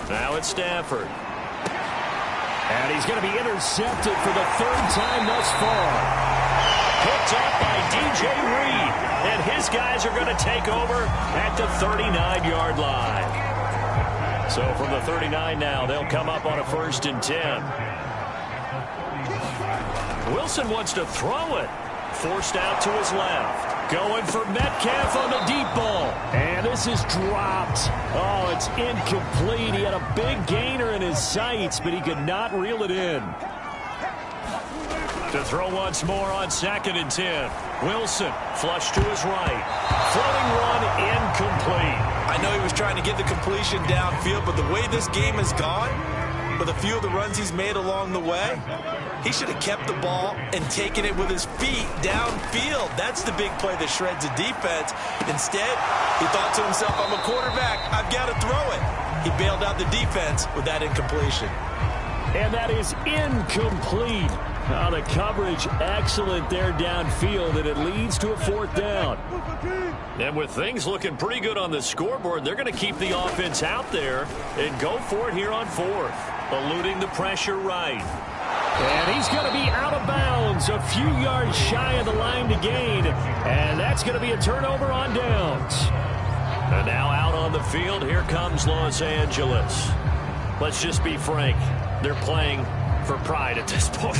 Now it's Stafford. And he's going to be intercepted for the 3rd time thus far. Picked up by DJ Reed. And his guys are going to take over at the 39-yard line. So from the 39 now, they'll come up on a 1st and 10. Wilson wants to throw it. Forced out to his left. Going for Metcalf on the deep ball. And this is dropped. Oh, it's incomplete. He had a big gainer in his sights, but he could not reel it in. To throw once more on 2nd and 10. Wilson, flush to his right. Floating run, incomplete. I know he was trying to get the completion downfield, but the way this game has gone, with a few of the runs he's made along the way, he should have kept the ball and taken it with his feet downfield. That's the big play that shreds the defense. Instead, he thought to himself, I'm a quarterback, I've got to throw it. He bailed out the defense with that incompletion. And that is incomplete. Oh, the coverage excellent there downfield, and it leads to a 4th down. And with things looking pretty good on the scoreboard, they're going to keep the offense out there and go for it here on 4th. Eluding the pressure right. And he's going to be out of bounds, a few yards shy of the line to gain. And that's going to be a turnover on downs. And now out on the field, here comes Los Angeles. Let's just be frank. They're playing for pride at this point.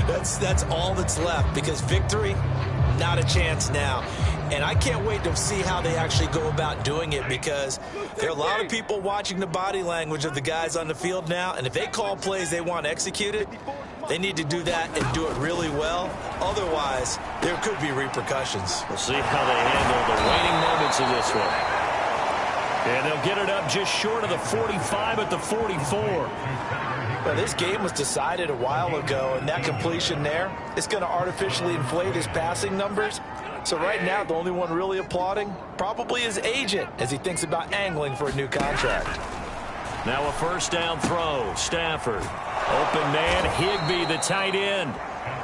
That's all that's left, because victory, not a chance now. And I can't wait to see how they actually go about doing it, because there are a lot of people watching the body language of the guys on the field now, and if they call plays they want executed, they need to do that and do it really well. Otherwise, there could be repercussions. We'll see how they handle the waning moments of this one. And they'll get it up just short of the 45 at the 44. Well, this game was decided a while ago, and that completion there is going to artificially inflate his passing numbers. So right now, the only one really applauding probably his agent as he thinks about angling for a new contract. Now a 1st down throw. Stafford. Open man, Higbee, the tight end.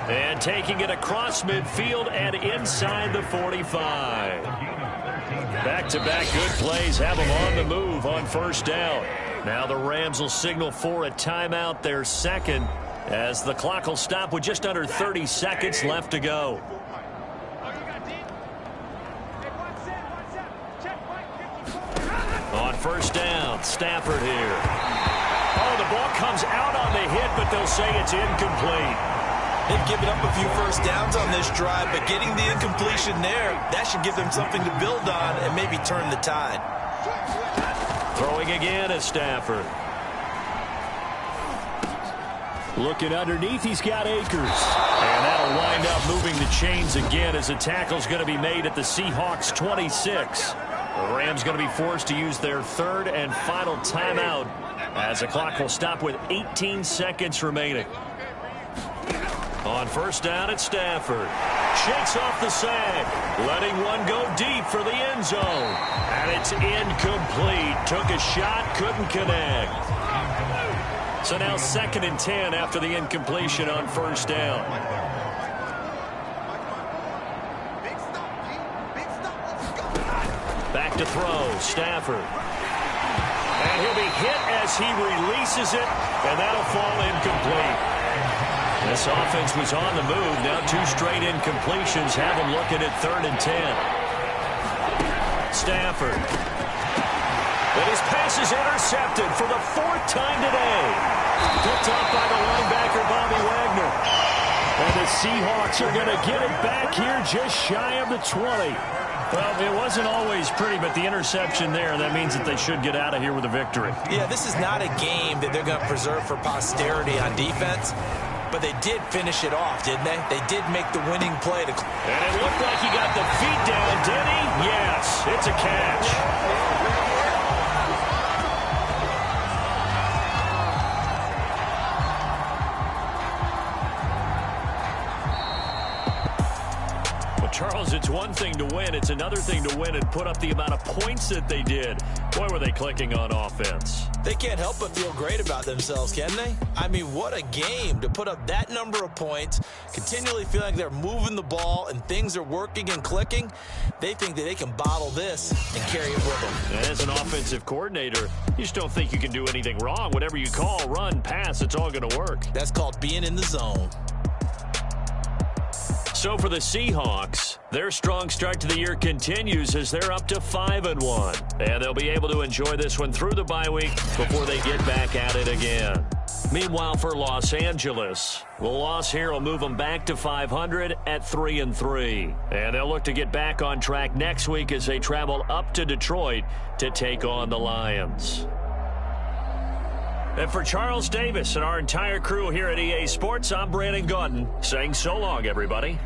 And taking it across midfield and inside the 45. Back-to-back good plays have them on the move on 1st down. Now the Rams will signal for a timeout, their 2nd, as the clock will stop with just under 30 seconds left to go. On 1st down, Stafford here. Oh, the ball comes out on the hit, but they'll say it's incomplete. They've given up a few 1st downs on this drive, but getting the incompletion there, that should give them something to build on and maybe turn the tide. Throwing again at Stafford. Looking underneath, he's got Akers. And that'll wind up moving the chains again as the tackle's going to be made at the Seahawks 26. The Rams going to be forced to use their 3rd and final timeout as the clock will stop with 18 seconds remaining. On 1st down at Stafford. Shakes off the sag. Letting one go deep for the end zone. And it's incomplete. Took a shot, couldn't connect. So now 2nd and 10 after the incompletion on 1st down. Back to throw. Stafford. And he'll be hit as he releases it. And that'll fall incomplete. This offense was on the move. Now 2 straight incompletions have them looking at 3rd and 10. Stafford. But his pass is intercepted for the 4th time today. Picked off by the linebacker, Bobby Wagner. And the Seahawks are going to get it back here just shy of the 20. Well, it wasn't always pretty, but the interception there, that means that they should get out of here with a victory. Yeah, this is not a game that they're going to preserve for posterity on defense. But they did finish it off, didn't they? They did make the winning play. And it looked like he got the feet down, did he? Yes, it's a catch. Charles, it's one thing to win. It's another thing to win and put up the amount of points that they did. Boy, were they clicking on offense. They can't help but feel great about themselves, can they? I mean, what a game to put up that number of points, continually feeling like they're moving the ball and things are working and clicking. They think that they can bottle this and carry it with them. And as an offensive coordinator, you just don't think you can do anything wrong. Whatever you call, run, pass, it's all going to work. That's called being in the zone. So for the Seahawks, their strong start to the year continues as they're up to 5-1. And they'll be able to enjoy this one through the bye week before they get back at it again. Meanwhile, for Los Angeles, the loss here will move them back to 500 at 3-3. And they'll look to get back on track next week as they travel up to Detroit to take on the Lions. And for Charles Davis and our entire crew here at EA Sports, I'm Brandon Gaudin saying so long, everybody.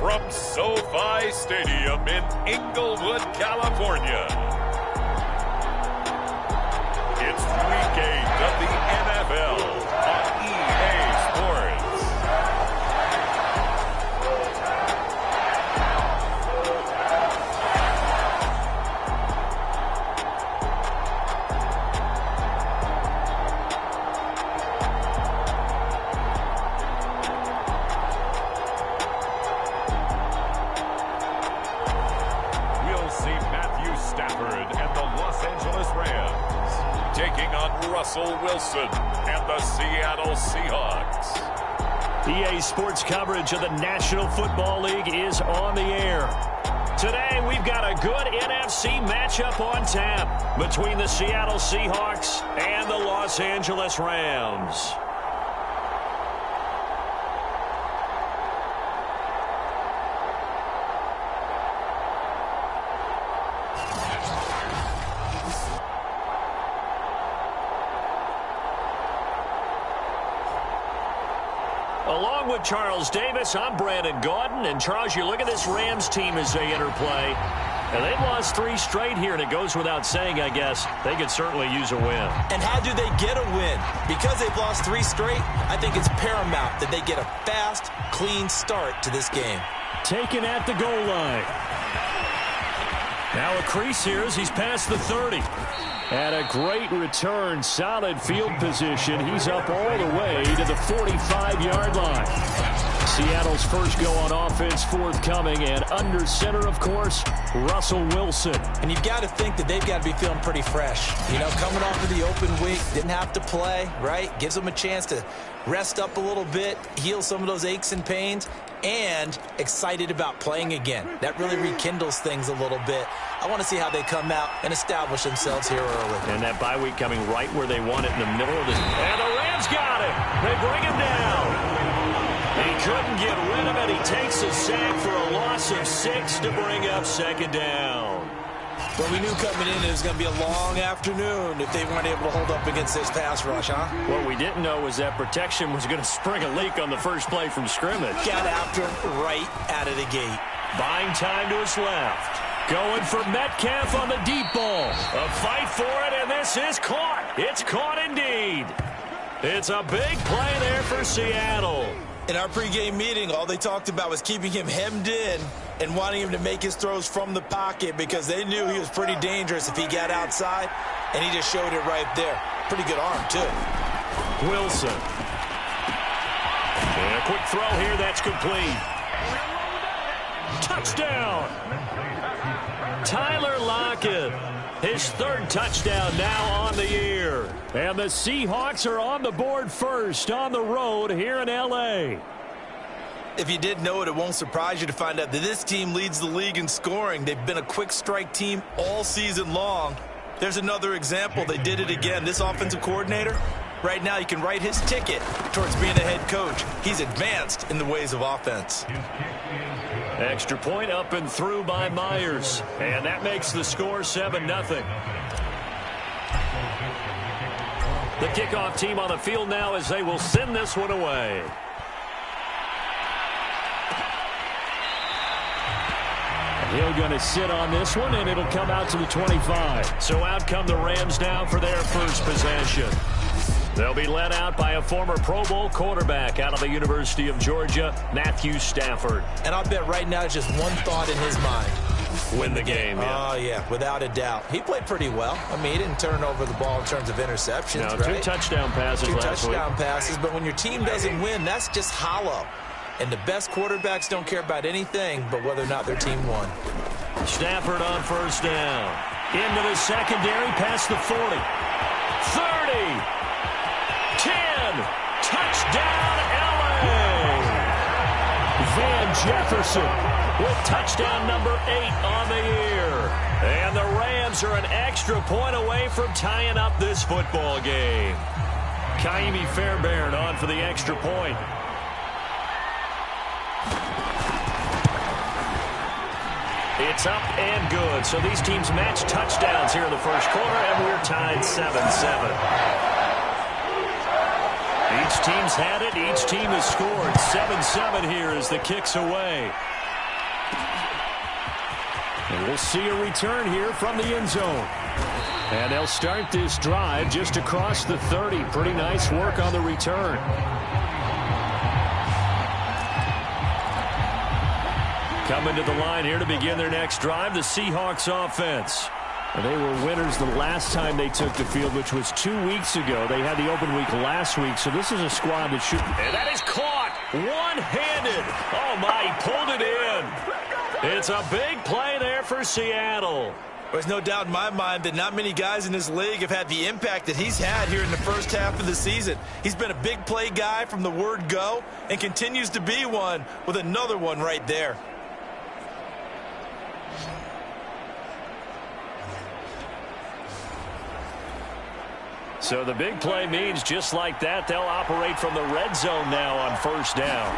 from SoFi Stadium in Inglewood, California. It's Week 8 of the NFL on EA Sports. Russell Wilson and the Seattle Seahawks. EA Sports coverage of the National Football League is on the air. Today, we've got a good NFC matchup on tap between the Seattle Seahawks and the Los Angeles Rams. Along with Charles Davis, I'm Brandon Gaudin. And, Charles, you look at this Rams team as they interplay. And they've lost 3 straight here, and it goes without saying, I guess, they could certainly use a win. And how do they get a win? Because they've lost 3 straight, I think it's paramount that they get a fast, clean start to this game. Taken at the goal line. Now a crease here as he's past the 30. And a great return, solid field position. He's up all the way to the 45-yard line. Seattle's first go on offense forthcoming, and under center, of course, Russell Wilson. And you've got to think that they've got to be feeling pretty fresh. You know, coming off of the open week, didn't have to play, right? Gives them a chance to rest up a little bit, heal some of those aches and pains, and excited about playing again. That really rekindles things a little bit. I want to see how they come out and establish themselves here early. And that bye week coming right where they want it, in the middle of this. And the Rams got it. They bring him down. He couldn't get rid of it. He takes a sack for a loss of 6 to bring up second down. Well, we knew coming in it was going to be a long afternoon if they weren't able to hold up against this pass rush, huh? What we didn't know was that protection was going to spring a leak on the first play from scrimmage. Got after him right out of the gate. Buying time to his left. Going for Metcalf on the deep ball. A fight for it, and this is caught. It's caught indeed. It's a big play there for Seattle. In our pregame meeting, all they talked about was keeping him hemmed in and wanting him to make his throws from the pocket because they knew he was pretty dangerous if he got outside, and he just showed it right there. Pretty good arm, too. Wilson. And a quick throw here, that's complete. Touchdown! Tyler Lockett, his 3rd touchdown now on the year. And the Seahawks are on the board first on the road here in L.A. If you didn't know it, it won't surprise you to find out that this team leads the league in scoring. They've been a quick strike team all season long. There's another example. They did it again. This offensive coordinator, right now you can write his ticket towards being a head coach. He's advanced in the ways of offense. Extra point up and through by Myers. And that makes the score 7-0. The kickoff team on the field now as they will send this one away. He'll going to sit on this one, and it'll come out to the 25. So out come the Rams now for their first possession. They'll be led out by a former Pro Bowl quarterback out of the University of Georgia, Matthew Stafford. And I'll bet right now just one thought in his mind. Win the game, yeah. Oh, yeah, without a doubt. He played pretty well. I mean, he didn't turn over the ball in terms of interceptions, no, right? 2 touchdown passes last week. 2 touchdown passes, but when your team doesn't win, that's just hollow. And the best quarterbacks don't care about anything but whether or not their team won. Stafford on first down. Into the secondary, past the 40. 30. 10. Touchdown, L.A. Van Jefferson with touchdown number 8 on the year. And the Rams are an extra point away from tying up this football game. Kaimi Fairbairn on for the extra point. It's up and good. So these teams match touchdowns here in the first quarter, and we're tied 7-7. Each team's had it. Each team has scored. 7-7 here as the kick's away. And we'll see a return here from the end zone. And they'll start this drive just across the 30. Pretty nice work on the return. Coming to the line here to begin their next drive, the Seahawks offense. And they were winners the last time they took the field, which was 2 weeks ago. They had the open week last week, so this is a squad that should... And that is caught one-handed. Oh, my, he pulled it in. It's a big play there for Seattle. There's no doubt in my mind that not many guys in this league have had the impact that he's had here in the first half of the season. He's been a big play guy from the word go and continues to be one with another one right there. So the big play means just like that, they'll operate from the red zone now on first down.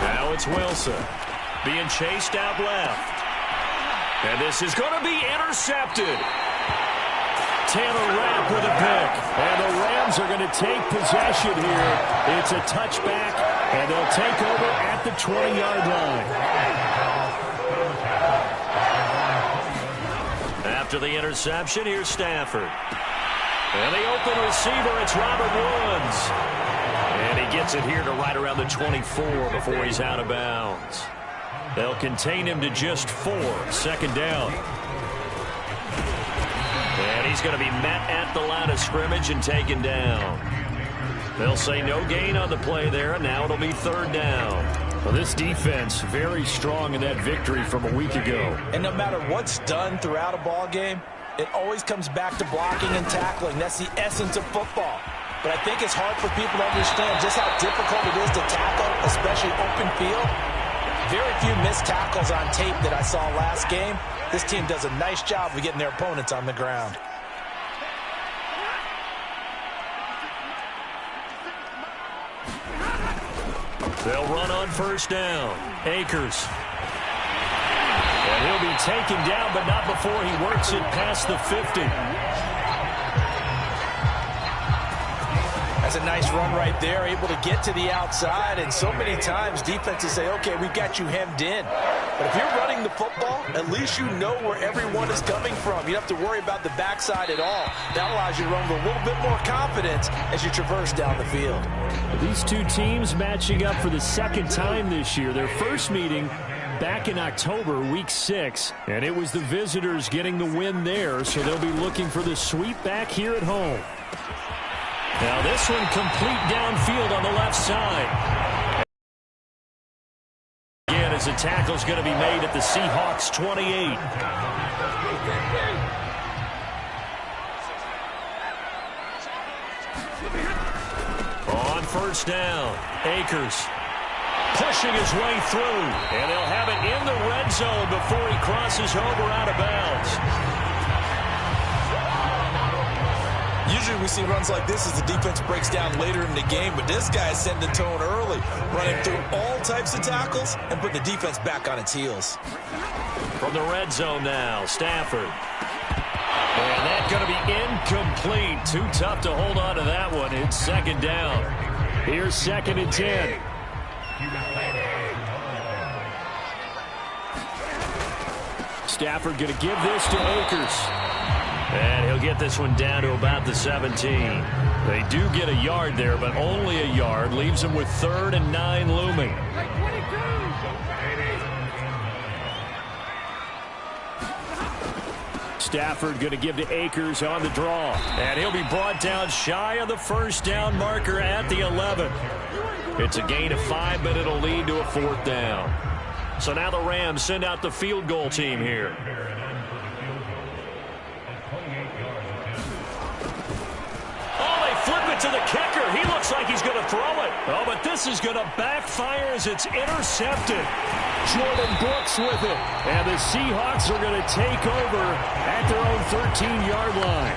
Now it's Wilson being chased out left. And this is going to be intercepted. Taylor Rapp with a pick. And the Rams are going to take possession here. It's a touchback, and they'll take over at the 20-yard line. After the interception, here's Stafford. And the open receiver, it's Robert Woods. And he gets it here to right around the 24 before he's out of bounds. They'll contain him to just 4. Second down. And he's going to be met at the line of scrimmage and taken down. They'll say no gain on the play there, and now it'll be third down. Well, this defense very strong in that victory from a week ago. And no matter what's done throughout a ball game, it always comes back to blocking and tackling. That's the essence of football. But I think it's hard for people to understand just how difficult it is to tackle, especially open field. Very few missed tackles on tape that I saw last game. This team does a nice job of getting their opponents on the ground. They'll run on first down. Akers. And he'll be taken down, but not before he works it past the 50. That's a nice run right there, able to get to the outside. And so many times defenses say, okay, we've got you hemmed in. But if you're running the football, at least you know where everyone is coming from. You don't have to worry about the backside at all. That allows you to run with a little bit more confidence as you traverse down the field. These two teams matching up for the second time this year. Their first meeting back in October, week 6, and it was the visitors getting the win there, so they'll be looking for the sweep back here at home. Now this one complete downfield on the left side. Again, as a tackle's going to be made at the Seahawks 28. On first down, Akers pushing his way through, and they'll have it in the red zone before he crosses over out of bounds. Usually we see runs like this as the defense breaks down later in the game, but this guy is setting the tone early, running through all types of tackles and putting the defense back on its heels. From the red zone now, Stafford. And that's going to be incomplete. Too tough to hold on to that one. It's second down. Here's 2nd and 10. Stafford going to give this to Akers. And he'll get this one down to about the 17. They do get a yard there, but only a yard. Leaves them with 3rd and 9 looming. Stafford going to give to Akers on the draw. And he'll be brought down shy of the first down marker at the 11. It's a gain of 5, but it'll lead to a 4th down. So now the Rams send out the field goal team here. Flip it to the kicker. He looks like he's going to throw it. Oh, but this is going to backfire as it's intercepted. Jordan Brooks with it. And the Seahawks are going to take over at their own 13-yard line.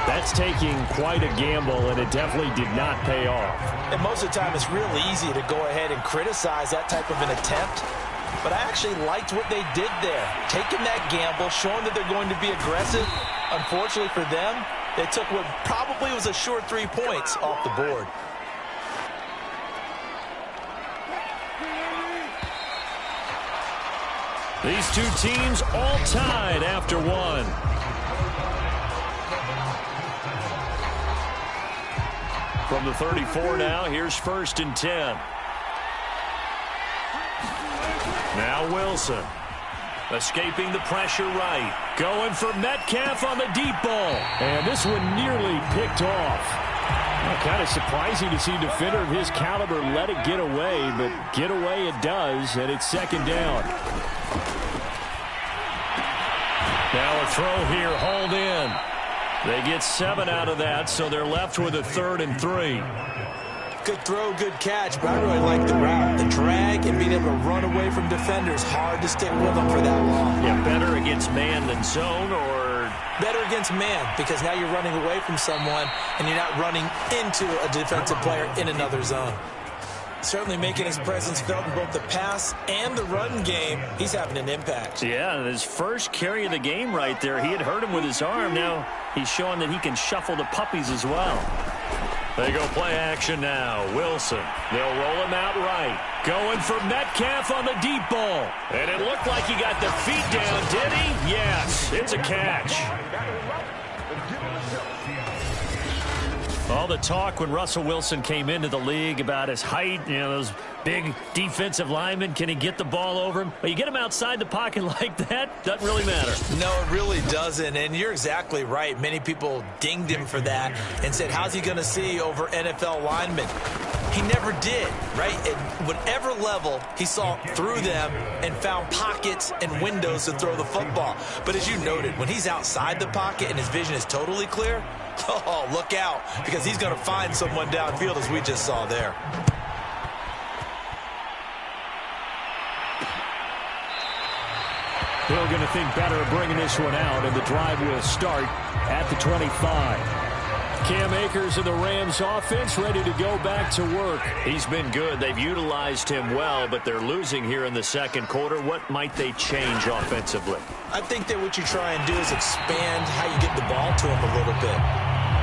That's taking quite a gamble, and it definitely did not pay off. And most of the time, it's real easy to go ahead and criticize that type of an attempt. But I actually liked what they did there. Taking that gamble, showing that they're going to be aggressive. Unfortunately for them, they took what probably was a short 3 points off the board. These two teams all tied after one. From the 34 now, here's 1st and 10. Now Wilson. Escaping the pressure right. Going for Metcalf on the deep ball. And this one nearly picked off. Well, kind of surprising to see a defender of his caliber let it get away, but get away it does, and it's 2nd down. Now a throw here, hauled in. They get 7 out of that, so they're left with a 3rd and 3. Good throw, good catch, but I really like the route. The drag and being able to run away from defenders, hard to stick with them for that long. Yeah, better against man than zone, or? Better against man, because now you're running away from someone and you're not running into a defensive player in another zone. Certainly making his presence felt in both the pass and the run game. He's having an impact. Yeah, his first carry of the game right there. He had hurt him with his arm. Now he's showing that he can shuffle the puppies as well. They go play action now. Wilson. They'll roll him out right. Going for Metcalf on the deep ball. And it looked like he got the feet down, did he? Yes, it's a catch. All the talk when Russell Wilson came into the league about his height, you know, those big defensive linemen, can he get the ball over him? But you get him outside the pocket like that, doesn't really matter. No, it really doesn't, and you're exactly right. Many people dinged him for that and said, how's he going to see over NFL linemen? He never did, right? At whatever level, he saw through them and found pockets and windows to throw the football. But as you noted, when he's outside the pocket and his vision is totally clear, oh, look out, because he's going to find someone downfield, as we just saw there. They're going to think better of bringing this one out, and the drive will start at the 25. Cam Akers of the Rams offense ready to go back to work. He's been good. They've utilized him well, but they're losing here in the 2nd quarter. What might they change offensively? I think that what you try and do is expand how you get the ball to him a little bit.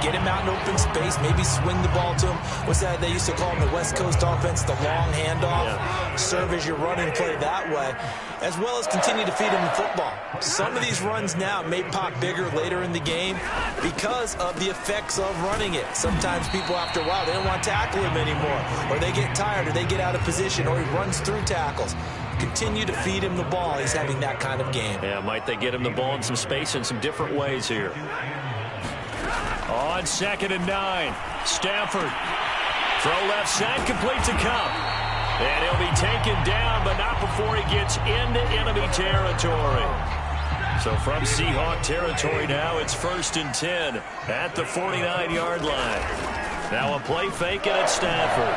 Get him out in open space, maybe swing the ball to him. What's that they used to call in the West Coast offense, the long handoff? Yeah. Serve as your running play that way, as well as continue to feed him the football. Some of these runs now may pop bigger later in the game because of the effects of running it. Sometimes people, after a while, they don't want to tackle him anymore, or they get tired, or they get out of position, or he runs through tackles. Continue to feed him the ball. He's having that kind of game. Yeah, might they get him the ball in some space in some different ways here. On 2nd and 9, Stafford. Throw left side, complete to Cup. And he'll be taken down, but not before he gets into enemy territory. So from Seahawk territory now, it's 1st and 10 at the 49-yard line. Now a play fake, and it's Stafford.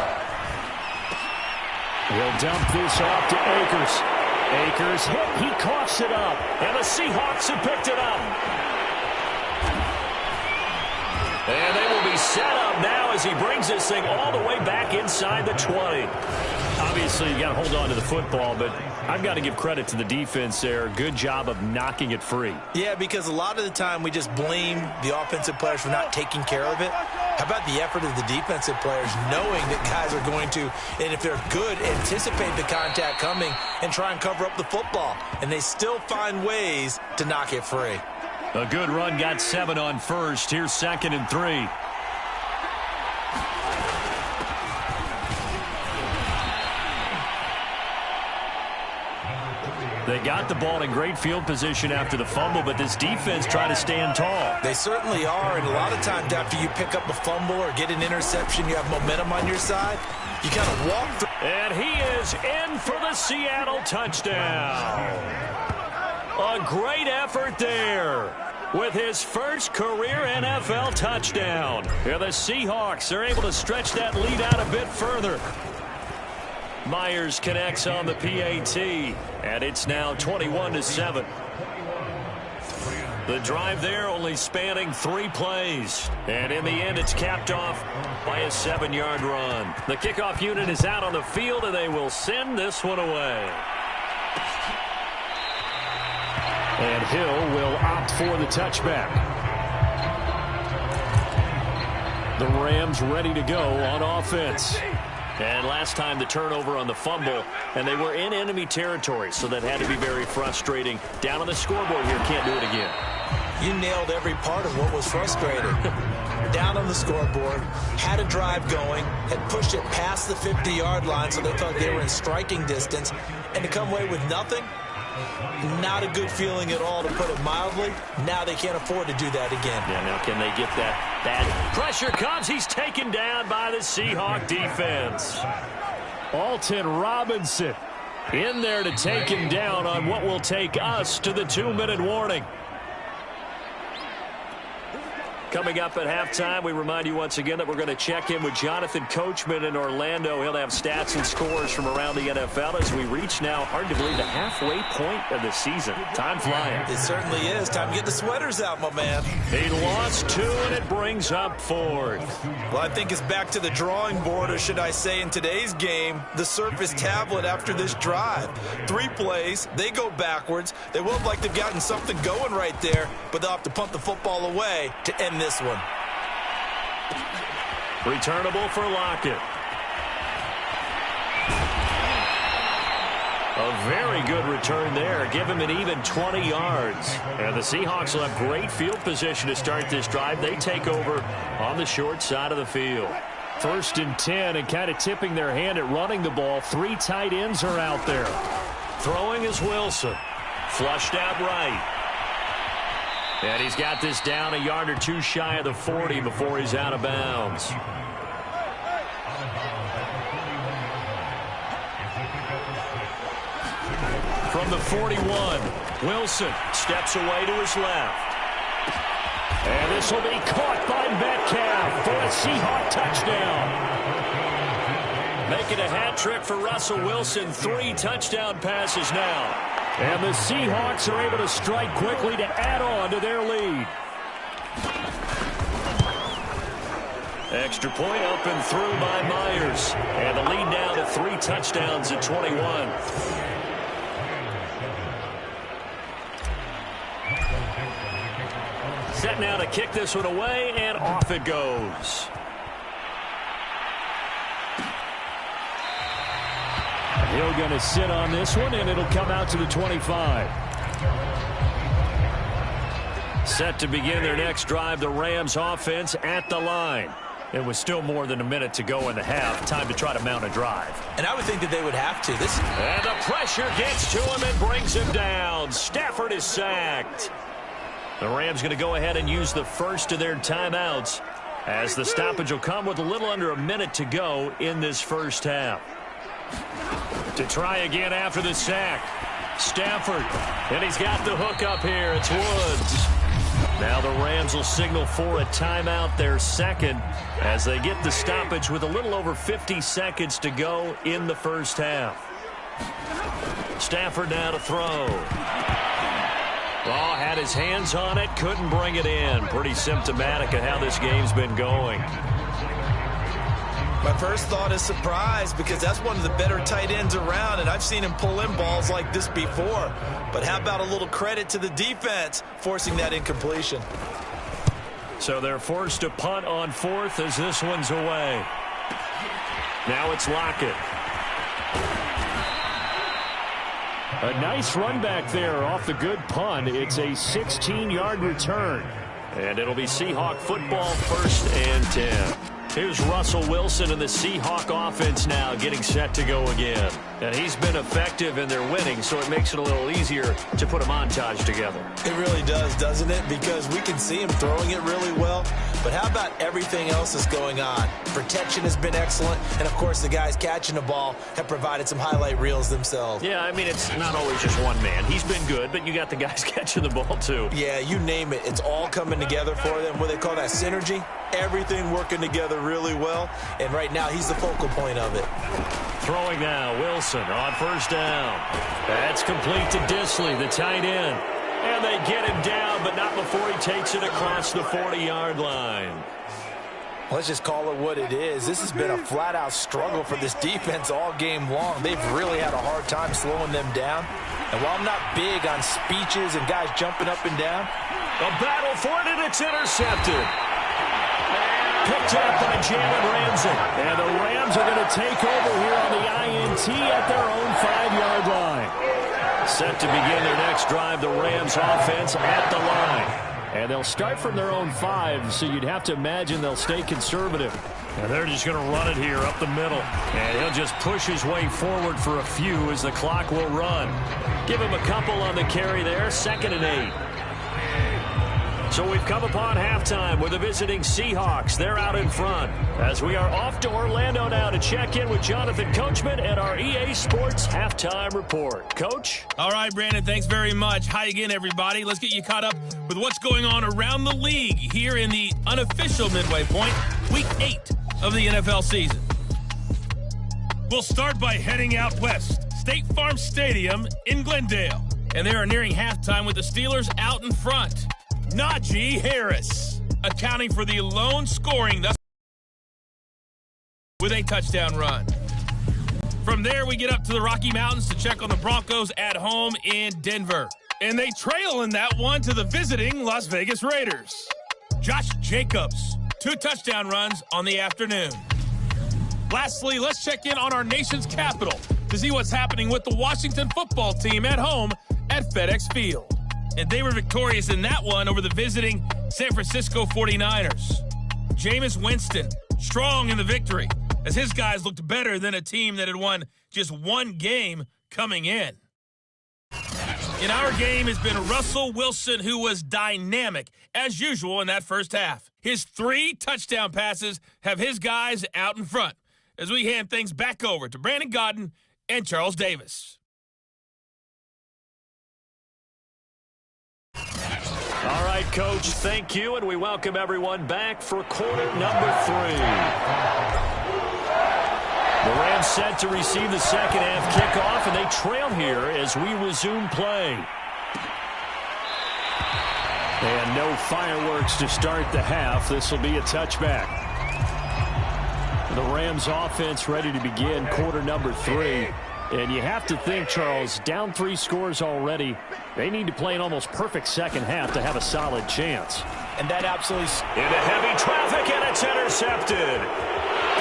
He'll dump this off to Akers. Akers hit, he coughs it up, and the Seahawks have picked it up. And they will be set up now as he brings this thing all the way back inside the 20. Obviously, you got to hold on to the football, but I've got to give credit to the defense there. Good job of knocking it free. Yeah, because a lot of the time we just blame the offensive players for not taking care of it. How about the effort of the defensive players knowing that guys are going to, and if they're good, anticipate the contact coming and try and cover up the football. And they still find ways to knock it free. A good run, got 7 on first. Here's 2nd and 3. They got the ball in great field position after the fumble, but this defense trying to stand tall. They certainly are, and a lot of times after you pick up a fumble or get an interception, you have momentum on your side. You kind of walk through. And he is in for the Seattle touchdown. A great effort there with his first career NFL touchdown. Here the Seahawks are able to stretch that lead out a bit further. Myers connects on the PAT, and it's now 21-7. The drive there only spanning 3 plays, and in the end it's capped off by a 7-yard run. The kickoff unit is out on the field, and they will send this one away. And Hill will opt for the touchback. The Rams ready to go on offense. And last time the turnover on the fumble, and they were in enemy territory, so that had to be very frustrating. Down on the scoreboard here, can't do it again. You nailed every part of what was frustrating. Down on the scoreboard, had a drive going, had pushed it past the 50-yard line, so they thought they were in striking distance, and to come away with nothing, not a good feeling at all, to put it mildly. Now they can't afford to do that again. Yeah, now can they get that bad pressure comes? He's taken down by the Seahawk defense. Alton Robinson in there to take him down on what will take us to the 2-minute warning. Coming up at halftime, we remind you once again that we're going to check in with Jonathan Coachman in Orlando. He'll have stats and scores from around the NFL as we reach now, hard to believe, the halfway point of the season. Time flying. It certainly is. Time to get the sweaters out, my man. He lost 2, and it brings up 4th. Well, I think it's back to the drawing board, or should I say in today's game, the Surface tablet after this drive. 3 plays, they go backwards. They will look like they've gotten something going right there, but they'll have to punt the football away to end this one. Returnable for Lockett. A very good return there. Give him an even 20 yards. And the Seahawks will have great field position to start this drive. They take over on the short side of the field. 1st and 10, and kind of tipping their hand at running the ball. 3 tight ends are out there. Throwing is Wilson. Flushed out right. And he's got this down a yard or 2 shy of the 40 before he's out of bounds. From the 41, Wilson steps away to his left. And this will be caught by Metcalf for a Seahawk touchdown. Making a hat trick for Russell Wilson. 3 touchdown passes now. And the Seahawks are able to strike quickly to add on to their lead. Extra point up and through by Myers. And the lead now to 3 touchdowns at 21. Set now to kick this one away, and off it goes. Hill going to sit on this one, and it'll come out to the 25. Set to begin their next drive, the Rams offense at the line. It was still more than a minute to go in the half. Time to try to mount a drive. And I would think that they would have to. And the pressure gets to him and brings him down. Stafford is sacked. The Rams going to go ahead and use the first of their timeouts, as the stoppage will come with a little under a minute to go in this first half. To try again after the sack, Stafford, and he's got the hook up here. It's Woods. Now the Rams will signal for a timeout, their second, as they get the stoppage with a little over 50 seconds to go in the first half. Stafford now to throw. Oh, had his hands on it, couldn't bring it in. Pretty symptomatic of how this game's been going. My first thought is surprise, because that's one of the better tight ends around, and I've seen him pull in balls like this before. But how about a little credit to the defense forcing that incompletion? So they're forced to punt on 4th as this one's away. Now it's Lockett. A nice run back there off the good punt. It's a 16-yard return. And it'll be Seahawk football, 1st and 10. Here's Russell Wilson and the Seahawk offense now getting set to go again. And he's been effective in their winning, so it makes it a little easier to put a montage together. It really does, doesn't it? Because we can see him throwing it really well. But how about everything else that's going on? Protection has been excellent. And, of course, the guys catching the ball have provided some highlight reels themselves. Yeah, I mean, it's not always just one man. He's been good, but you got the guys catching the ball, too. Yeah, you name it. It's all coming together for them. What they call that synergy. Everything working together really well. And right now, he's the focal point of it. Throwing now, Wilson on 1st down. That's complete to Disley, the tight end. And they get him down, but not before he takes it across the 40-yard line. Let's just call it what it is. This has been a flat-out struggle for this defense all game long. They've really had a hard time slowing them down. And while I'm not big on speeches and guys jumping up and down, a battle for it, and it's intercepted. And picked up by Jalen Ramsey. And the Rams are going to take over here on the INT at their own 5-yard line. Set to begin their next drive, the Rams offense at the line. And they'll start from their own 5, so you'd have to imagine they'll stay conservative. And they're just going to run it here up the middle. And he'll just push his way forward for a few as the clock will run. Give him a couple on the carry there, 2nd and 8. So we've come upon halftime with the visiting Seahawks. They're out in front as we are off to Orlando now to check in with Jonathan Coachman and our EA Sports Halftime Report. Coach? All right, Brandon, thanks very much. Hi again, everybody. Let's get you caught up with what's going on around the league here in the unofficial midway point, Week 8 of the NFL season. We'll start by heading out west, State Farm Stadium in Glendale. And they are nearing halftime with the Steelers out in front. Najee Harris accounting for the lone scoring thus with a touchdown run. From there, we get up to the Rocky Mountains to check on the Broncos at home in Denver. And they trail in that one to the visiting Las Vegas Raiders. Josh Jacobs, 2 touchdown runs on the afternoon. Lastly, let's check in on our nation's capital to see what's happening with the Washington football team at home at FedEx Field. And they were victorious in that one over the visiting San Francisco 49ers. Jameis Winston, strong in the victory, as his guys looked better than a team that had won just 1 game coming in. In our game has been Russell Wilson, who was dynamic, as usual, in that first half. His 3 touchdown passes have his guys out in front, as we hand things back over to Brandon Godden and Charles Davis. All right, Coach, thank you, and we welcome everyone back for quarter number 3. The Rams set to receive the second half kickoff, and they trail here as we resume play. And no fireworks to start the half. This will be a touchback. The Rams offense ready to begin quarter number 3. And you have to think, Charles, down 3 scores already. They need to play an almost perfect second half to have a solid chance. And that absolutely... Into heavy traffic, and it's intercepted.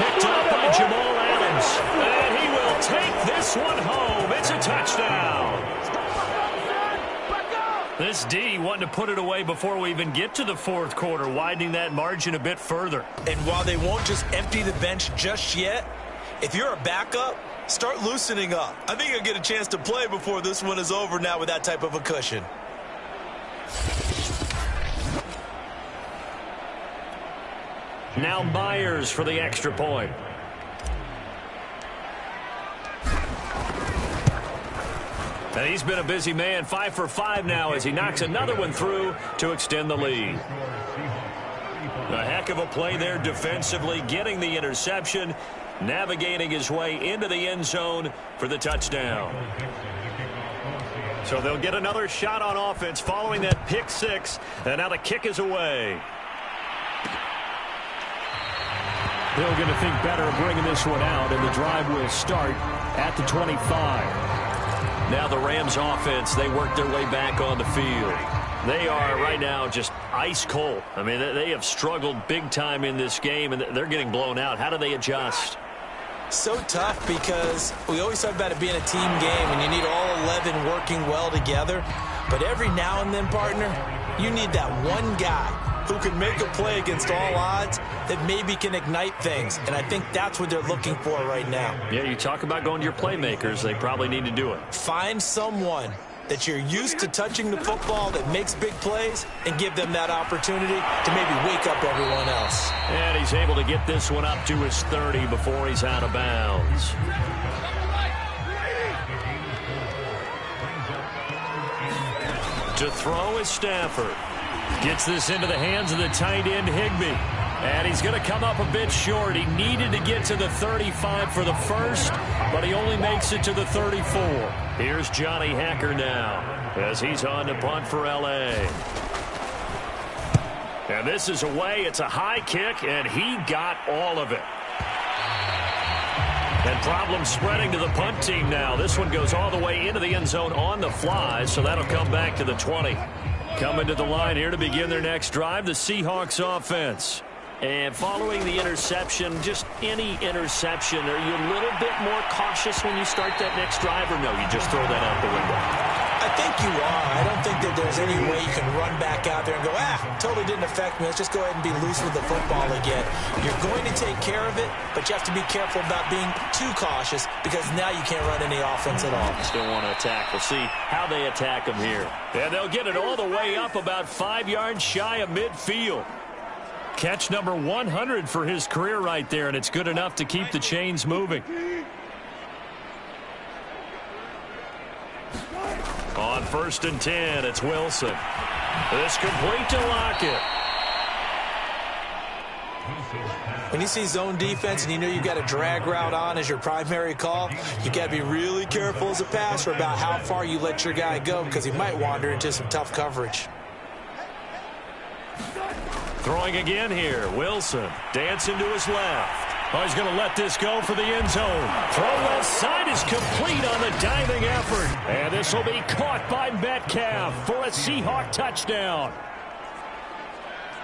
Picked up by Jamal Adams. And he will take this one home. It's a touchdown. This D wanting to put it away before we even get to the 4th quarter, widening that margin a bit further. And while they won't just empty the bench just yet, if you're a backup, start loosening up. I think you'll get a chance to play before this one is over now with that type of a cushion. Now Myers for the extra point. And he's been a busy man, 5 for 5 now as he knocks another one through to extend the lead. A heck of a play there defensively, getting the interception, navigating his way into the end zone for the touchdown. So they'll get another shot on offense following that pick 6, and now the kick is away. They're going to think better of bringing this one out, and the drive will start at the 25. Now the Rams offense, they work their way back on the field. They are right now just ice cold. I mean, they have struggled big time in this game, and they're getting blown out. How do they adjust? So tough because we always talk about it being a team game, and you need all 11 working well together. But every now and then, partner, you need that one guy who can make a play against all odds that maybe can ignite things. And I think that's what they're looking for right now. Yeah, you talk about going to your playmakers. They probably need to do it. Find someone that you're used to touching the football that makes big plays and give them that opportunity to maybe wake up everyone else. And he's able to get this one up to his 30 before he's out of bounds. To throw is Stafford. Gets this into the hands of the tight end, Higbee. And he's going to come up a bit short. He needed to get to the 35 for the first, but he only makes it to the 34. Here's Johnny Hacker now as he's on to punt for L.A. And this is away. It's a high kick, and he got all of it. And problems spreading to the punt team now. This one goes all the way into the end zone on the fly, so that'll come back to the 20. Coming to the line here to begin their next drive, the Seahawks offense. And following the interception, just any interception, are you a little bit more cautious when you start that next drive, or no, you just throw that out the window? I think you are. I don't think that there's any way you can run back out there and go, totally didn't affect me. Let's just go ahead and be loose with the football again. You're going to take care of it, but you have to be careful about being too cautious because now you can't run any offense at all. Still want to attack. We'll see how they attack them here. And they'll get it all the way up about 5 yards shy of midfield. Catch number 100 for his career right there, and it's good enough to keep the chains moving. On 1st and 10, it's Wilson. This complete to Lockett. When you see zone defense and you know you've got a drag route on as your primary call, you've got to be really careful as a passer about how far you let your guy go because he might wander into some tough coverage. Throwing again here, Wilson dancing to his left. Oh, he's going to let this go for the end zone. Throw left side is complete on the diving effort. And this will be caught by Metcalf for a Seahawk touchdown.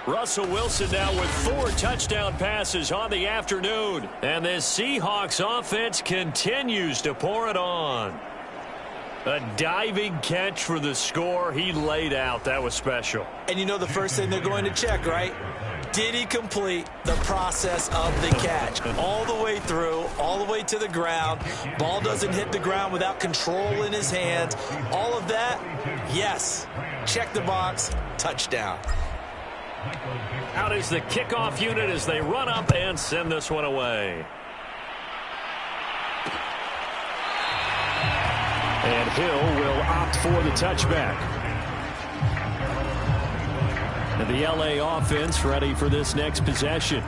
Russell Wilson now with 4 touchdown passes on the afternoon. And this Seahawks offense continues to pour it on. A diving catch for the score. He laid out. That was special. And you know the first thing they're going to check, right? Did he complete the process of the catch? All the way through, all the way to the ground. Ball doesn't hit the ground without control in his hands. All of that, yes. Check the box. Touchdown. Out is the kickoff unit as they run up and send this one away. And Hill will opt for the touchback. And the LA offense ready for this next possession.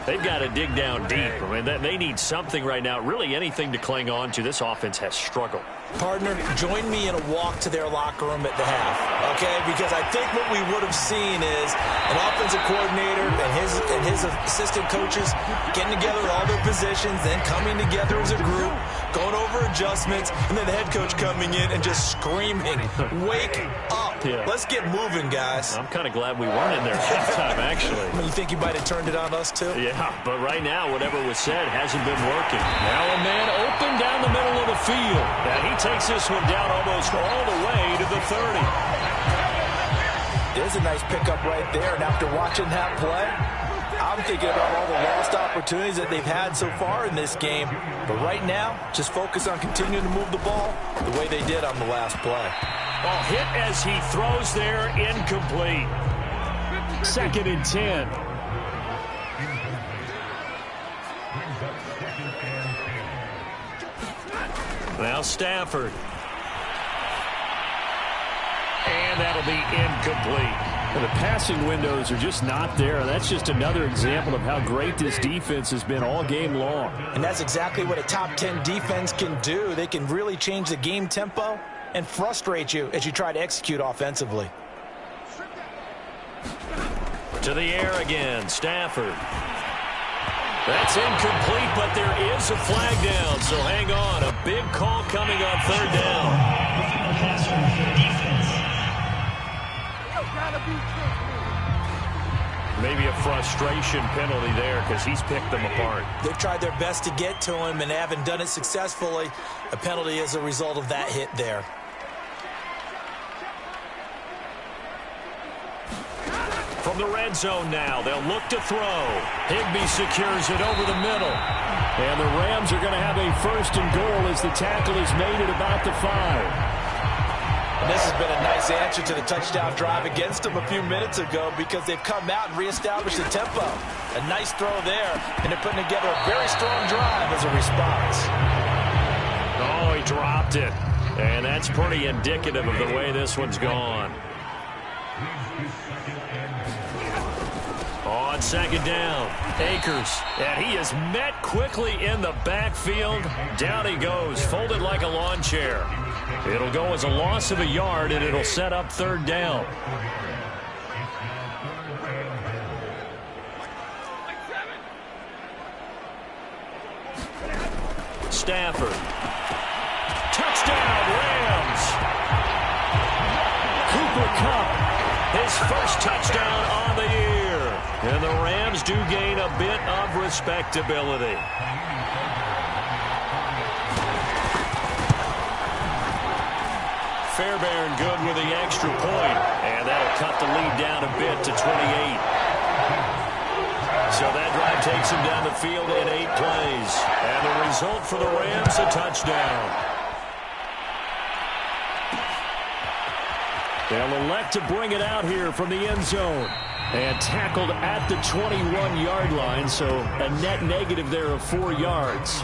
They've got to dig down deep. I mean, they need something right now, really anything to cling on to. This offense has struggled. Partner, join me in a walk to their locker room at the half, okay? Because I think what we would have seen is an offensive coordinator and his assistant coaches getting together with all their positions, then coming together as a group, going over adjustments, and then the head coach coming in and just screaming, "Wake up. Yeah. Let's get moving, guys." I'm kind of glad we weren't in there at halftime, actually. I mean, you think you might have turned it on us, too? Yeah, but right now, whatever was said hasn't been working. Now a man open down the middle of the field. And he takes this one down almost all the way to the 30. There's a nice pickup right there. And after watching that play, I'm thinking about all the lost opportunities that they've had so far in this game. But right now, just focus on continuing to move the ball the way they did on the last play. Ball hit as he throws there, incomplete. 2nd and 10. Now Stafford. And that'll be incomplete. Well, the passing windows are just not there. That's just another example of how great this defense has been all game long. And that's exactly what a top 10 defense can do. They can really change the game tempo and frustrate you as you try to execute offensively. To the air again, Stafford. That's incomplete, but there is a flag down, so hang on. A big call coming on 3rd down. Maybe a frustration penalty there because he's picked them apart. They've tried their best to get to him and haven't done it successfully. A penalty is a result of that hit there. From the red zone now, they'll look to throw. Higbee secures it over the middle. And the Rams are going to have a 1st and goal as the tackle is made at about the 5. And this has been a nice answer to the touchdown drive against them a few minutes ago because they've come out and reestablished the tempo. A nice throw there, and they're putting together a very strong drive as a response. Oh, he dropped it. And that's pretty indicative of the way this one's gone. On 2nd down, Akers, and he is met quickly in the backfield. Down he goes, folded like a lawn chair. It'll go as a loss of a yard, and it'll set up 3rd down. Stafford. Touchdown, Rams. Cooper Kupp, his 1st touchdown on the year. And the Rams do gain a bit of respectability. Fairbairn good with the extra point, and that'll cut the lead down a bit to 28. So that drive takes him down the field in 8 plays. And the result for the Rams, a touchdown. They'll elect to bring it out here from the end zone. And tackled at the 21-yard line, so a net negative there of 4 yards.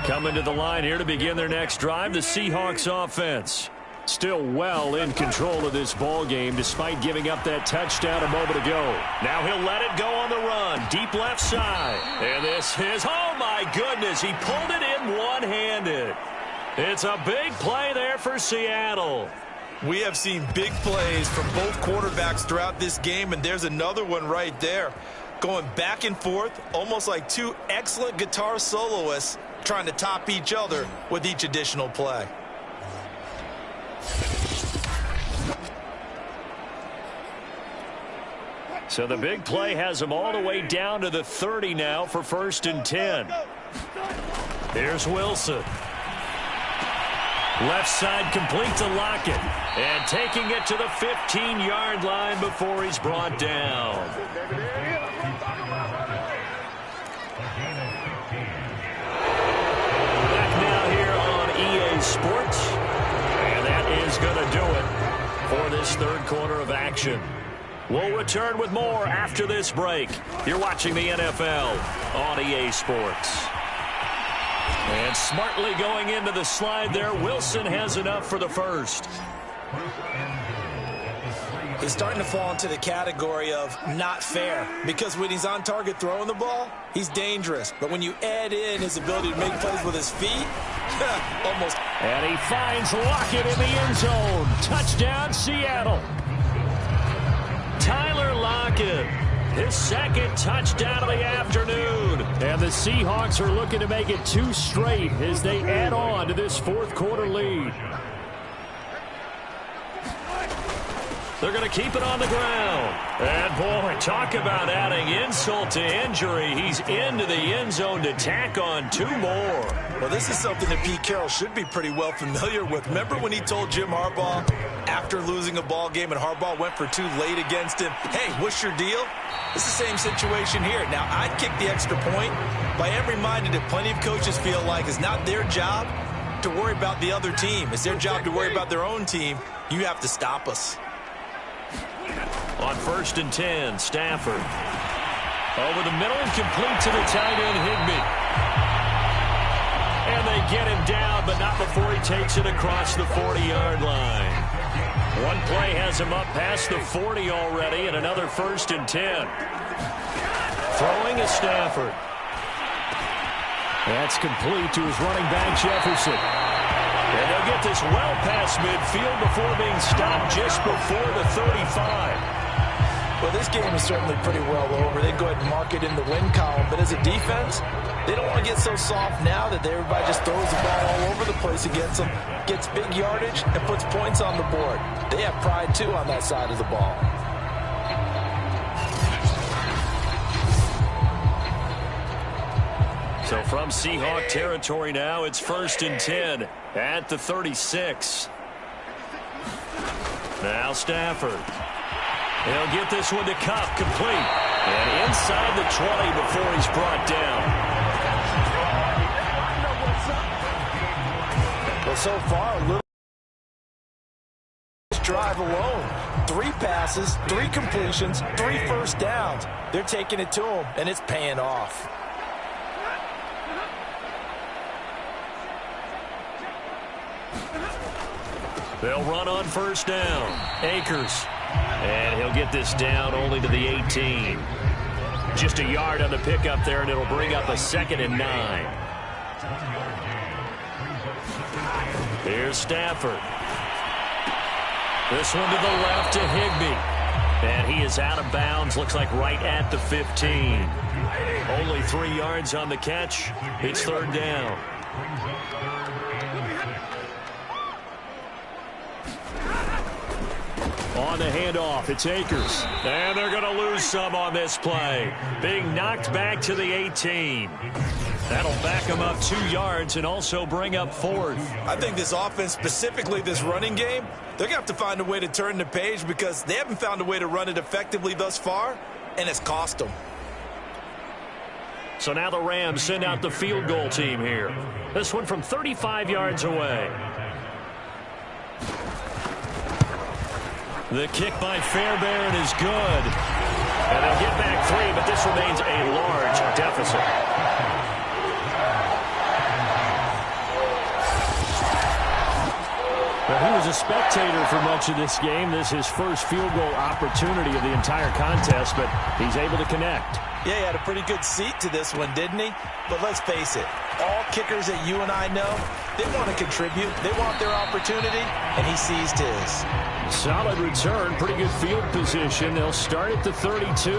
Coming to the line here to begin their next drive, the Seahawks offense. Still well in control of this ball game despite giving up that touchdown a moment ago. Now he'll let it go on the run. Deep left side. And this is, oh my goodness, he pulled it in one-handed. It's a big play there for Seattle. We have seen big plays from both quarterbacks throughout this game, and there's another one right there. Going back and forth, almost like 2 excellent guitar soloists trying to top each other with each additional play. So the big play has them all the way down to the 30 now for 1st and 10. Here's Wilson. Left side complete to Lockett. And taking it to the 15-yard line before he's brought down. Back now here on EA Sports. And that is going to do it for this 3rd quarter of action. We'll return with more after this break. You're watching the NFL on EA Sports. And smartly going into the slide there, Wilson has enough for the first. He's starting to fall into the category of not fair, because when he's on target throwing the ball, he's dangerous. But when you add in his ability to make plays with his feet, almost. And he finds Lockett in the end zone. Touchdown, Seattle. Tyler Lockett, his 2nd touchdown of the afternoon. And the Seahawks are looking to make it 2 straight as they add on to this 4th quarter lead. They're going to keep it on the ground. And, boy, talk about adding insult to injury. He's into the end zone to tack on 2 more. Well, this is something that Pete Carroll should be pretty well familiar with. Remember when he told Jim Harbaugh after losing a ball game and Harbaugh went for 2 late against him, hey, what's your deal? It's the same situation here. Now, I'd kick the extra point, but I am reminded that plenty of coaches feel like it's not their job to worry about the other team. It's their job to worry about their own team. You have to stop us. On 1st and 10, Stafford. Over the middle and complete to the tight end, Higbee. And they get him down, but not before he takes it across the 40-yard line. One play has him up past the 40 already, and another 1st and 10. Throwing is Stafford. That's complete to his running back, Jefferson. And they'll get this well past midfield before being stopped just before the 35. Well, this game is certainly pretty well over. They go ahead and mark it in the win column. But as a defense, they don't want to get so soft now that everybody just throws the ball all over the place against them, gets big yardage, and puts points on the board. They have pride, too, on that side of the ball. So from Seahawk territory now, it's 1st and 10 at the 36. Now Stafford. He'll get this one to Kupp, complete. And inside the 20 before he's brought down. Well, so far, a little drive alone. 3 passes, 3 completions, 3 first downs. They're taking it to him, and it's paying off. They'll run on 1st down. Akers. And he'll get this down only to the 18. Just a yard on the pickup there, and it'll bring up a 2nd and 9. Here's Stafford. This one to the left to Higbee. And he is out of bounds, looks like right at the 15. Only 3 yards on the catch. It's 3rd down. On on the handoff. It's Akers. And they're going to lose some on this play. Being knocked back to the 18. That'll back them up 2 yards and also bring up 4th. I think this offense, specifically this running game, they're going to have to find a way to turn the page because they haven't found a way to run it effectively thus far, and it's cost them. So now the Rams send out the field goal team here. This one from 35 yards away. The kick by Fairbairn is good. And they'll get back 3, but this remains a large deficit. Well, he was a spectator for much of this game. This is his first field goal opportunity of the entire contest, but he's able to connect. Yeah, he had a pretty good seat to this one, didn't he? But let's face it, all kickers that you and I know, they want to contribute. They want their opportunity, and he seized his. Solid return, pretty good field position. They'll start at the 32.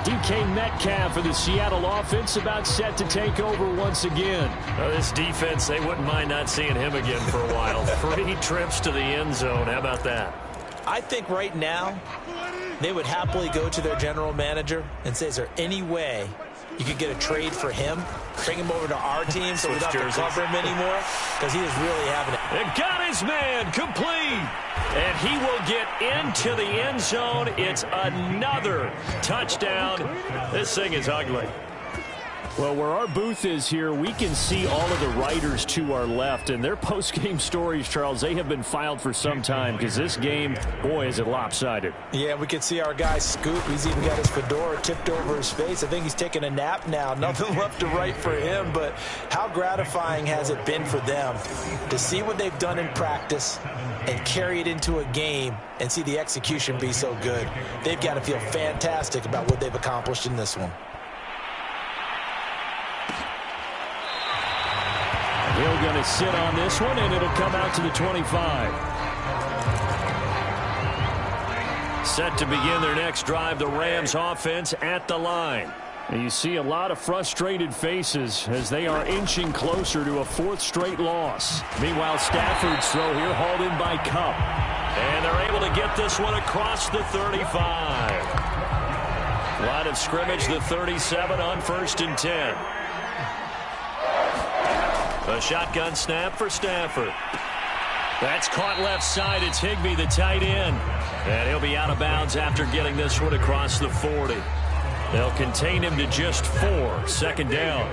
DK Metcalf for the Seattle offense about set to take over once again. This defense, they wouldn't mind not seeing him again for a while. 3 trips to the end zone. How about that? I think right now they would happily go to their general manager and say, is there any way you could get a trade for him, bring him over to our team so we don't have to cover him anymore? Because he is really having it. And got his man complete. And he will get into the end zone. It's another touchdown. This thing is ugly. Well, where our booth is here, we can see all of the writers to our left. And their post-game stories, Charles, they have been filed for some time because this game, boy, is it lopsided. Yeah, we can see our guy Scoop. He's even got his fedora tipped over his face. I think he's taking a nap now. Nothing left to write for him. But how gratifying has it been for them to see what they've done in practice and carry it into a game and see the execution be so good? They've got to feel fantastic about what they've accomplished in this one. Hill going to sit on this one, and it'll come out to the 25. Set to begin their next drive, the Rams offense at the line. And you see a lot of frustrated faces as they are inching closer to a 4th straight loss. Meanwhile, Stafford's throw here hauled in by Kupp. And they're able to get this one across the 35. Line of scrimmage, the 37 on 1st and 10. A shotgun snap for Stafford. That's caught left side. It's Higbee, the tight end. And he'll be out of bounds after getting this one across the 40. They'll contain him to just 4. 2nd down.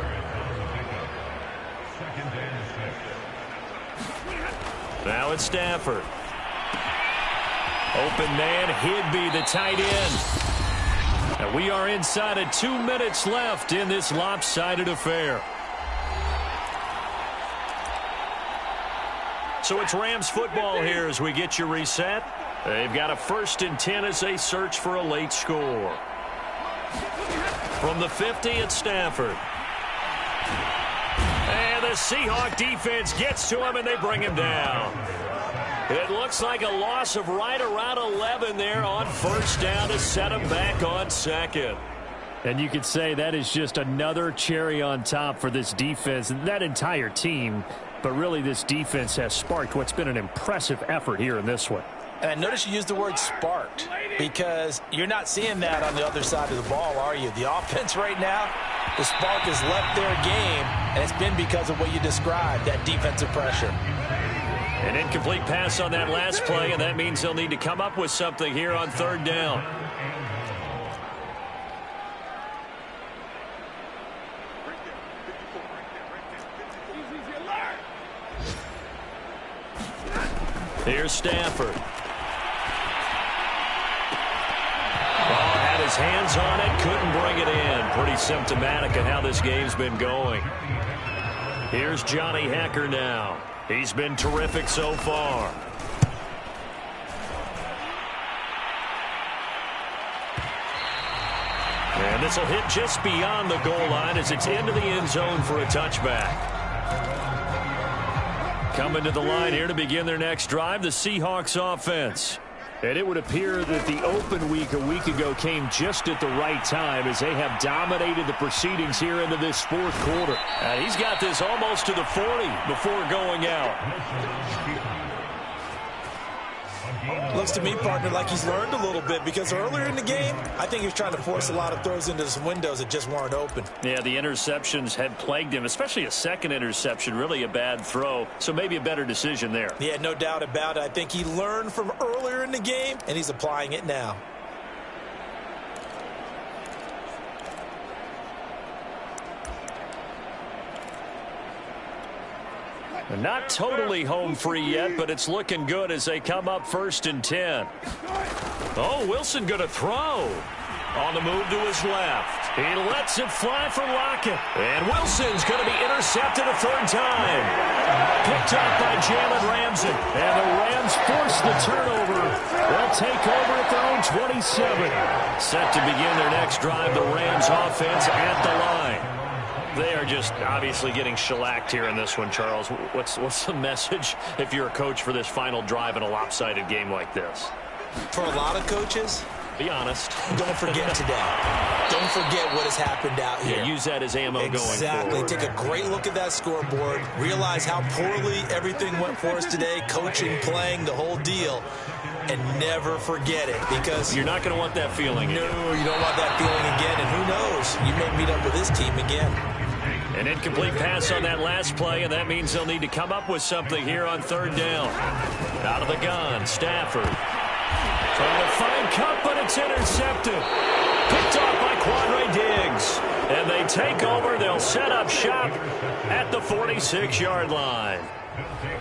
Now it's Stafford. Open man, Higbee, the tight end. And we are inside of 2 minutes left in this lopsided affair. So it's Rams football here as we get you reset. They've got a 1st and 10 as they search for a late score. From the 50, it's Stafford. And the Seahawk defense gets to him, and they bring him down. It looks like a loss of right around 11 there on 1st down to set him back on 2nd. And you could say that is just another cherry on top for this defense and that entire team. But really, this defense has sparked what's been an impressive effort here in this one. And I notice you used the word sparked because you're not seeing that on the other side of the ball, are you? The offense right now, the spark has left their game, and it's been because of what you described, that defensive pressure. An incomplete pass on that last play, and that means they'll need to come up with something here on 3rd down. Here's Stafford. Ball had his hands on it, couldn't bring it in. Pretty symptomatic of how this game's been going. Here's Johnny Hekker now. He's been terrific so far. And this will hit just beyond the goal line as it's into the end zone for a touchback. Coming to the line here to begin their next drive, the Seahawks offense. And it would appear that the open week a week ago came just at the right time as they have dominated the proceedings here into this 4th quarter. And he's got this almost to the 40 before going out. Looks to me, partner, like he's learned a little bit, because earlier in the game, I think he was trying to force a lot of throws into some windows that just weren't open. Yeah, the interceptions had plagued him, especially a second interception, really a bad throw. So maybe a better decision there. Yeah, no doubt about it. I think he learned from earlier in the game, and he's applying it now. Not totally home free yet, but it's looking good as they come up 1st and 10. Oh, Wilson going to throw. On the move to his left. He lets it fly for Lockett. And Wilson's going to be intercepted a third time. Picked up by Jalen Ramsey. And the Rams force the turnover. They'll take over at their own 27. Set to begin their next drive, the Rams offense at the line. They are just obviously getting shellacked here in this one, Charles. What's the message if you're a coach for this final drive in a lopsided game like this? For a lot of coaches, be honest. Don't forget today. Don't forget what has happened out here. Yeah, use that as ammo going forward. Exactly. Take a great look at that scoreboard. Realize how poorly everything went for us today. Coaching, playing, the whole deal. And never forget it, because you're not going to want that feeling again. No, you don't want that feeling again. And who knows? You may meet up with this team again. An incomplete pass on that last play, and that means they'll need to come up with something here on 3rd down. Out of the gun, Stafford. Trying to find Cup, but it's intercepted. Picked off by Quandre Diggs. And they take over. They'll set up shop at the 46-yard line.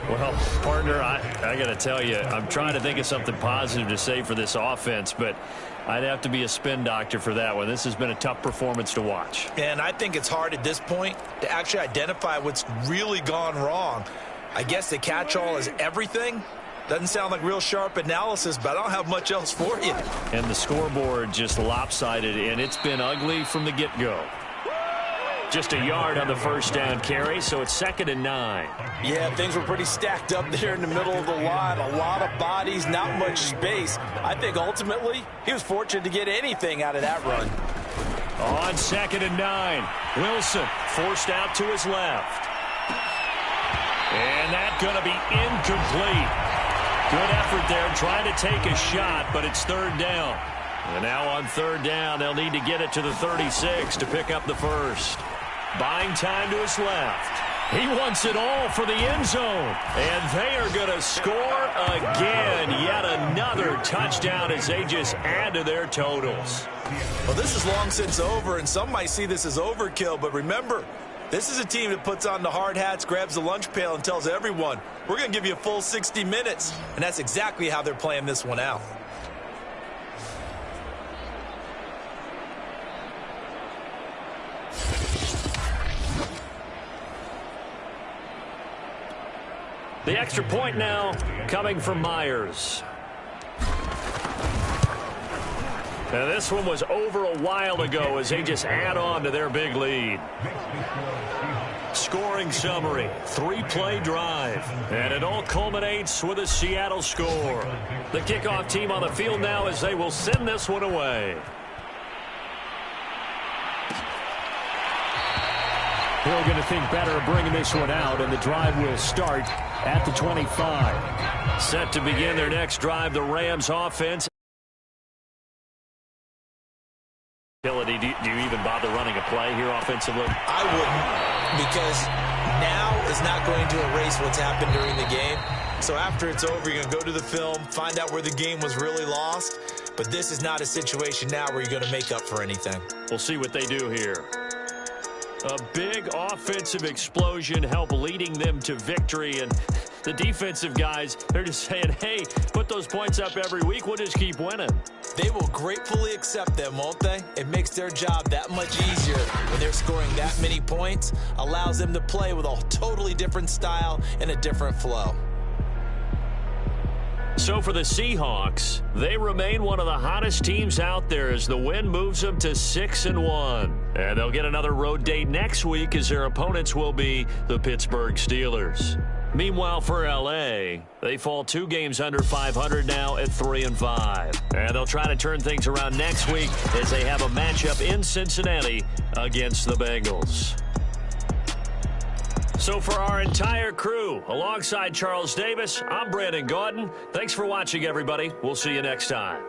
Well, partner, I got to tell you, I'm trying to think of something positive to say for this offense, but I'd have to be a spin doctor for that one. This has been a tough performance to watch. And I think it's hard at this point to actually identify what's really gone wrong. I guess the catch-all is everything. Doesn't sound like real sharp analysis, but I don't have much else for you. And the scoreboard just lopsided, and it's been ugly from the get-go. Just a yard on the 1st down carry, so it's 2nd and 9. Yeah, things were pretty stacked up there in the middle of the line. A lot of bodies, not much space. I think ultimately he was fortunate to get anything out of that run. On 2nd and 9, Wilson forced out to his left. And that's going to be incomplete. Good effort there trying to take a shot, but it's 3rd down. And now on 3rd down, they'll need to get it to the 36 to pick up the first. Buying time to his left. He wants it all for the end zone. And they are going to score again. Yet another touchdown as they just add to their totals. Well, this is long since over, and some might see this as overkill. But remember, this is a team that puts on the hard hats, grabs the lunch pail, and tells everyone, we're going to give you a full 60 minutes. And that's exactly how they're playing this one out. The extra point now coming from Myers. Now this one was over a while ago as they just add on to their big lead. Scoring summary, 3-play drive. And it all culminates with a Seattle score. The kickoff team on the field now as they will send this one away. Hill going to think better of bringing this one out, and the drive will start at the 25. Set to begin their next drive, the Rams offense. Do you even bother running a play here offensively? I wouldn't, because now is not going to erase what's happened during the game. So after it's over, you're going to go to the film, find out where the game was really lost. But this is not a situation now where you're going to make up for anything. We'll see what they do here. A big offensive explosion help leading them to victory. And the defensive guys, they're just saying, hey, put those points up every week. We'll just keep winning. They will gratefully accept them, won't they? It makes their job that much easier when they're scoring that many points. Allows them to play with a totally different style and a different flow. So for the Seahawks, they remain one of the hottest teams out there as the win moves them to 6-1. And they'll get another road date next week as their opponents will be the Pittsburgh Steelers. Meanwhile, for L.A., they fall 2 games under 500 now at 3-5. And they'll try to turn things around next week as they have a matchup in Cincinnati against the Bengals. So for our entire crew, alongside Charles Davis, I'm Brandon Gaudin. Thanks for watching, everybody. We'll see you next time.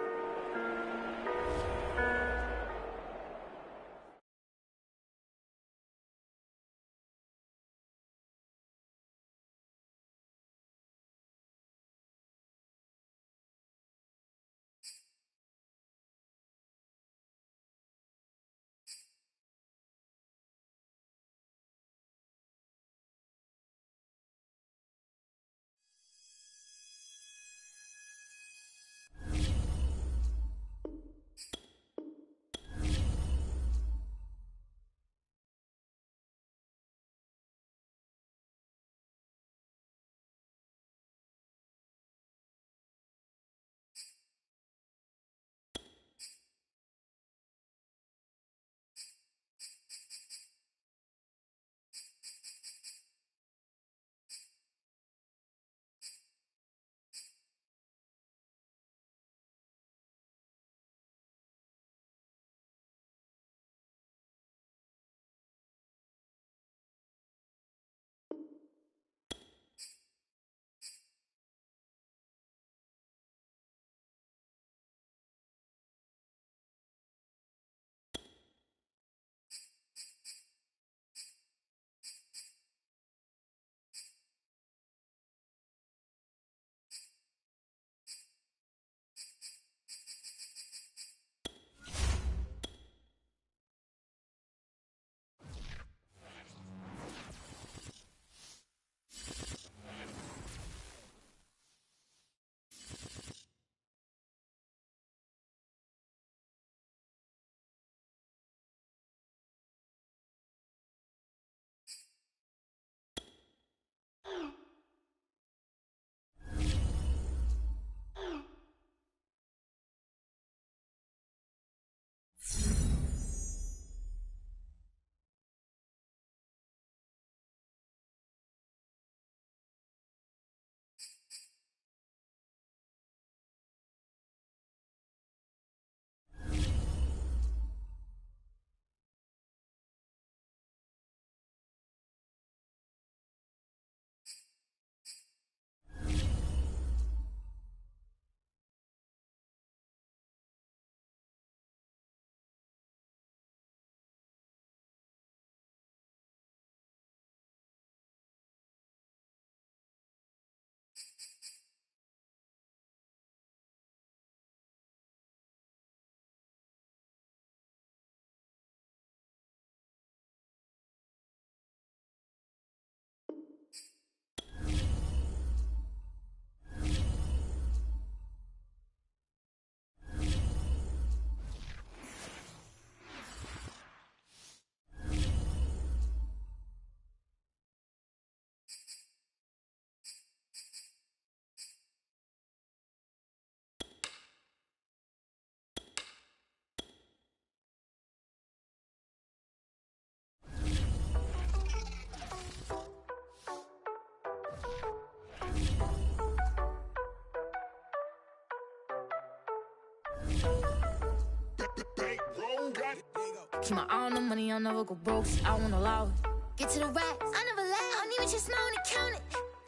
Keep my eye on the money, I'll never go broke. I won't allow it. Get to the racks, I never lie. I don't even just smile when I count it.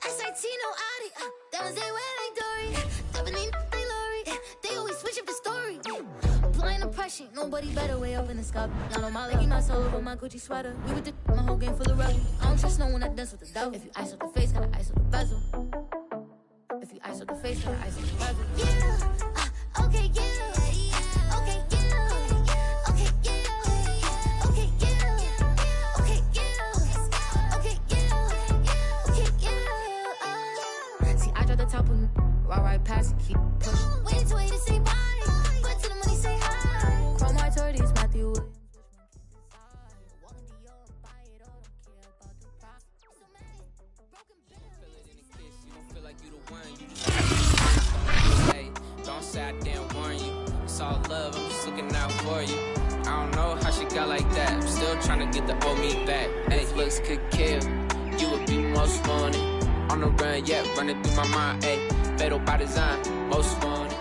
SIT, no audit. Diamonds, they wear like Dory. Definitely they Lori. They always switch up the story. Applying the pressure, nobody better way up in the sky. Y'all know my leggy, my soul over my Gucci sweater. We with the my whole game full of rebel. I don't trust no one that dance with the devil. If you ice up the face, gotta ice up the bezel. If you ice up the face, gotta ice up the bezel. Yeah, okay, yeah. Okay, yeah. Okay, yeah. Okay, yeah. Okay, yeah. Okay, yeah. Okay, yeah. See, I drop the top on right past it, keep pushing. Wait to say bye, but to the money say hi. Call my authorities, Matthew. Don't say I didn't warn you. It's all love, I'm just looking out for you. I don't know how she got like that. I'm still trying to get the old me back. Hey, looks could kill. You would be most wanted. On the run, yeah, running through my mind. Hey, fatal by design, most wanted.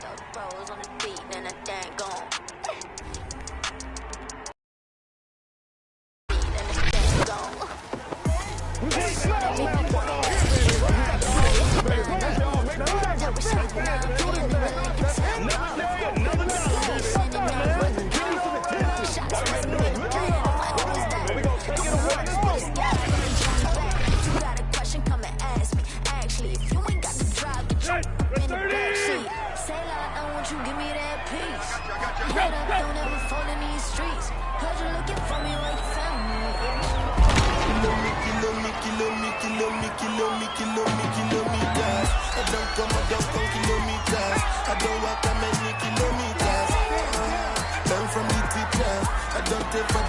Those bros on the beat, then that thing gone.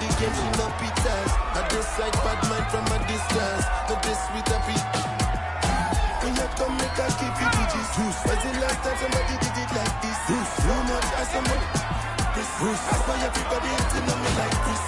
the game, she no pizzas. I just like bad mind from a distance. But this sweet happy. When you come make a keep you digits. Was the last time somebody did it like this? Too much as somebody. That's why everybody hating on me like this.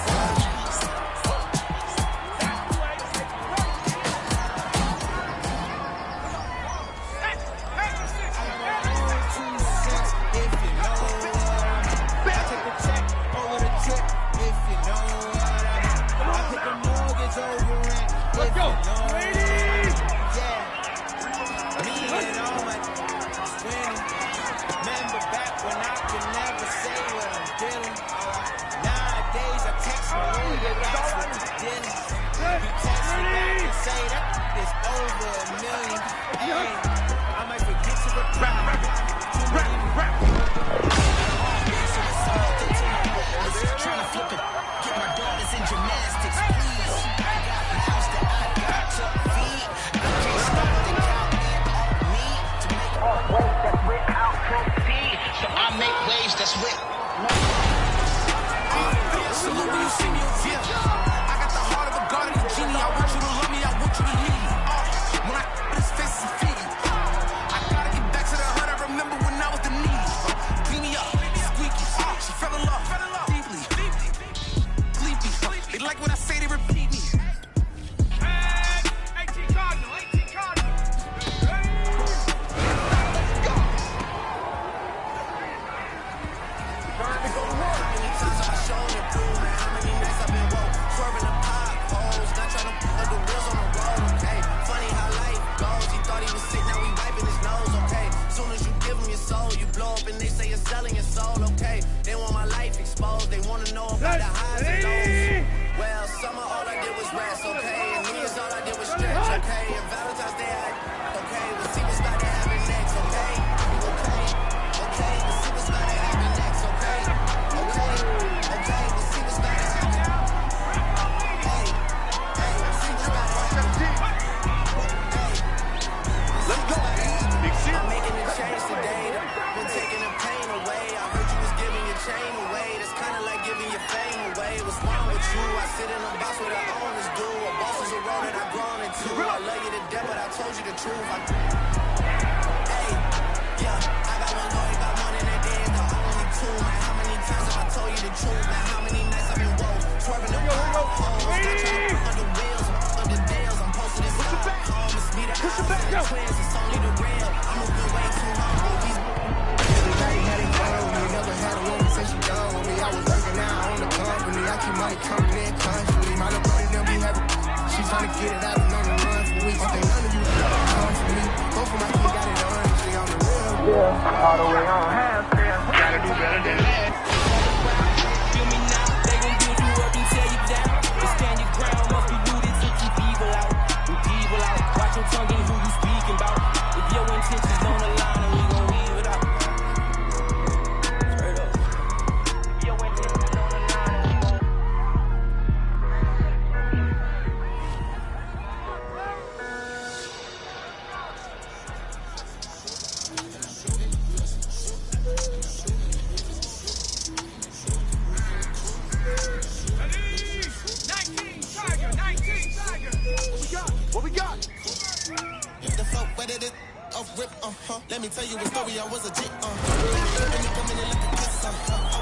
Let me tell you a story, I was a G, When you come in and like a kiss, I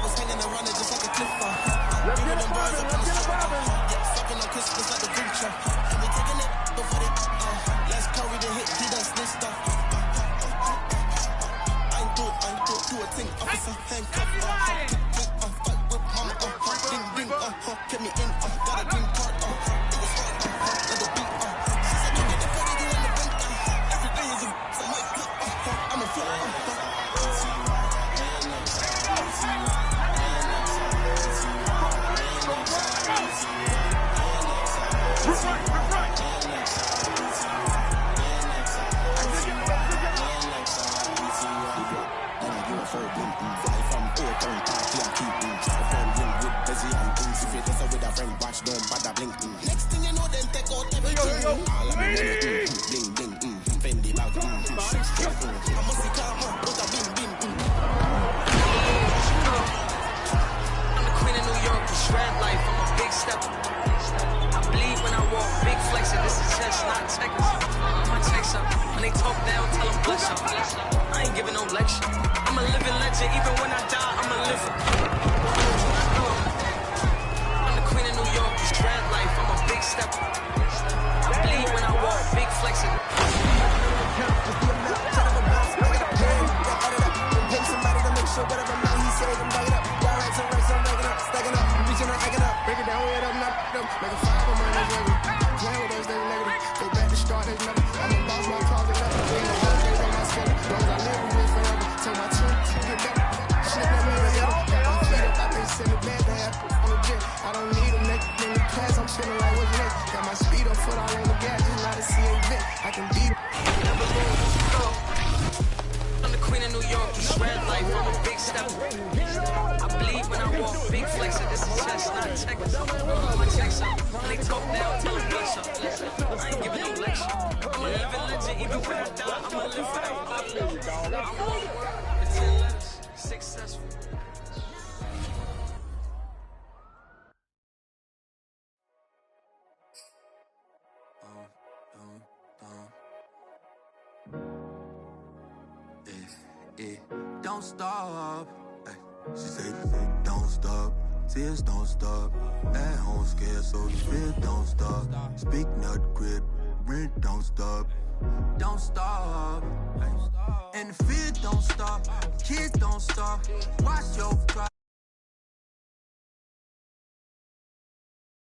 was hanging around it just like a cliff, We were them boys up in the strip, Fucking on Christmas like a creature. And we taking it before they, let's curry the hit, he done snitched up. I ain't do a thing, officer, handcuff, fight with mama, ding, ding, get me in, got a green card, it was right, let the beat, she said, give me the 40, you in the bank, every day is a, so I'm a flip, next thing you know, then take out everything. All of me bling, bling, Fendi bag, I must see karma, but I bing. I'm the queen of New York, the shred life. I'm a big step. I bleed when I walk, big flexing. Pay somebody to make sure whatever amount he said, I'm bagging up. Y'all right, so right, so I'm bagging up. Stacking up, reaching out, acting up. Break it down, weigh it up, knock it up. Make a 5 on my next level. Playing with us, they negative. Go back to start, there's nothing. I'm a boss, my closet level. Ain't no one days on my schedule. As long as I live, we live forever. So my team, get better. Shit never made it ever. I'm feet up, I think send it bad to have on the jet. I don't need them, naked in the class. I'm chilling like what's next. Got my speed up, foot all on the gas. Just not a CA vet. I can beat it. Never lose. I'm the queen of New York, you shred life, I'm a big step. I bleed when I walk, big flexer, this is chest, not checkers. My checks up, when they talk down, tell them blush up. I ain't giving no lecture. I'm a living legend, even when I die, I'ma live forever. I'm on the world, with 10 letters, successful. Don't stop. Ay, she say, don't stop. Tears don't stop. At home scared, so the fear don't stop. Speak not grip, rent don't stop. Don't stop. Ay, and the fear don't stop. Kids don't stop. Watch your drive.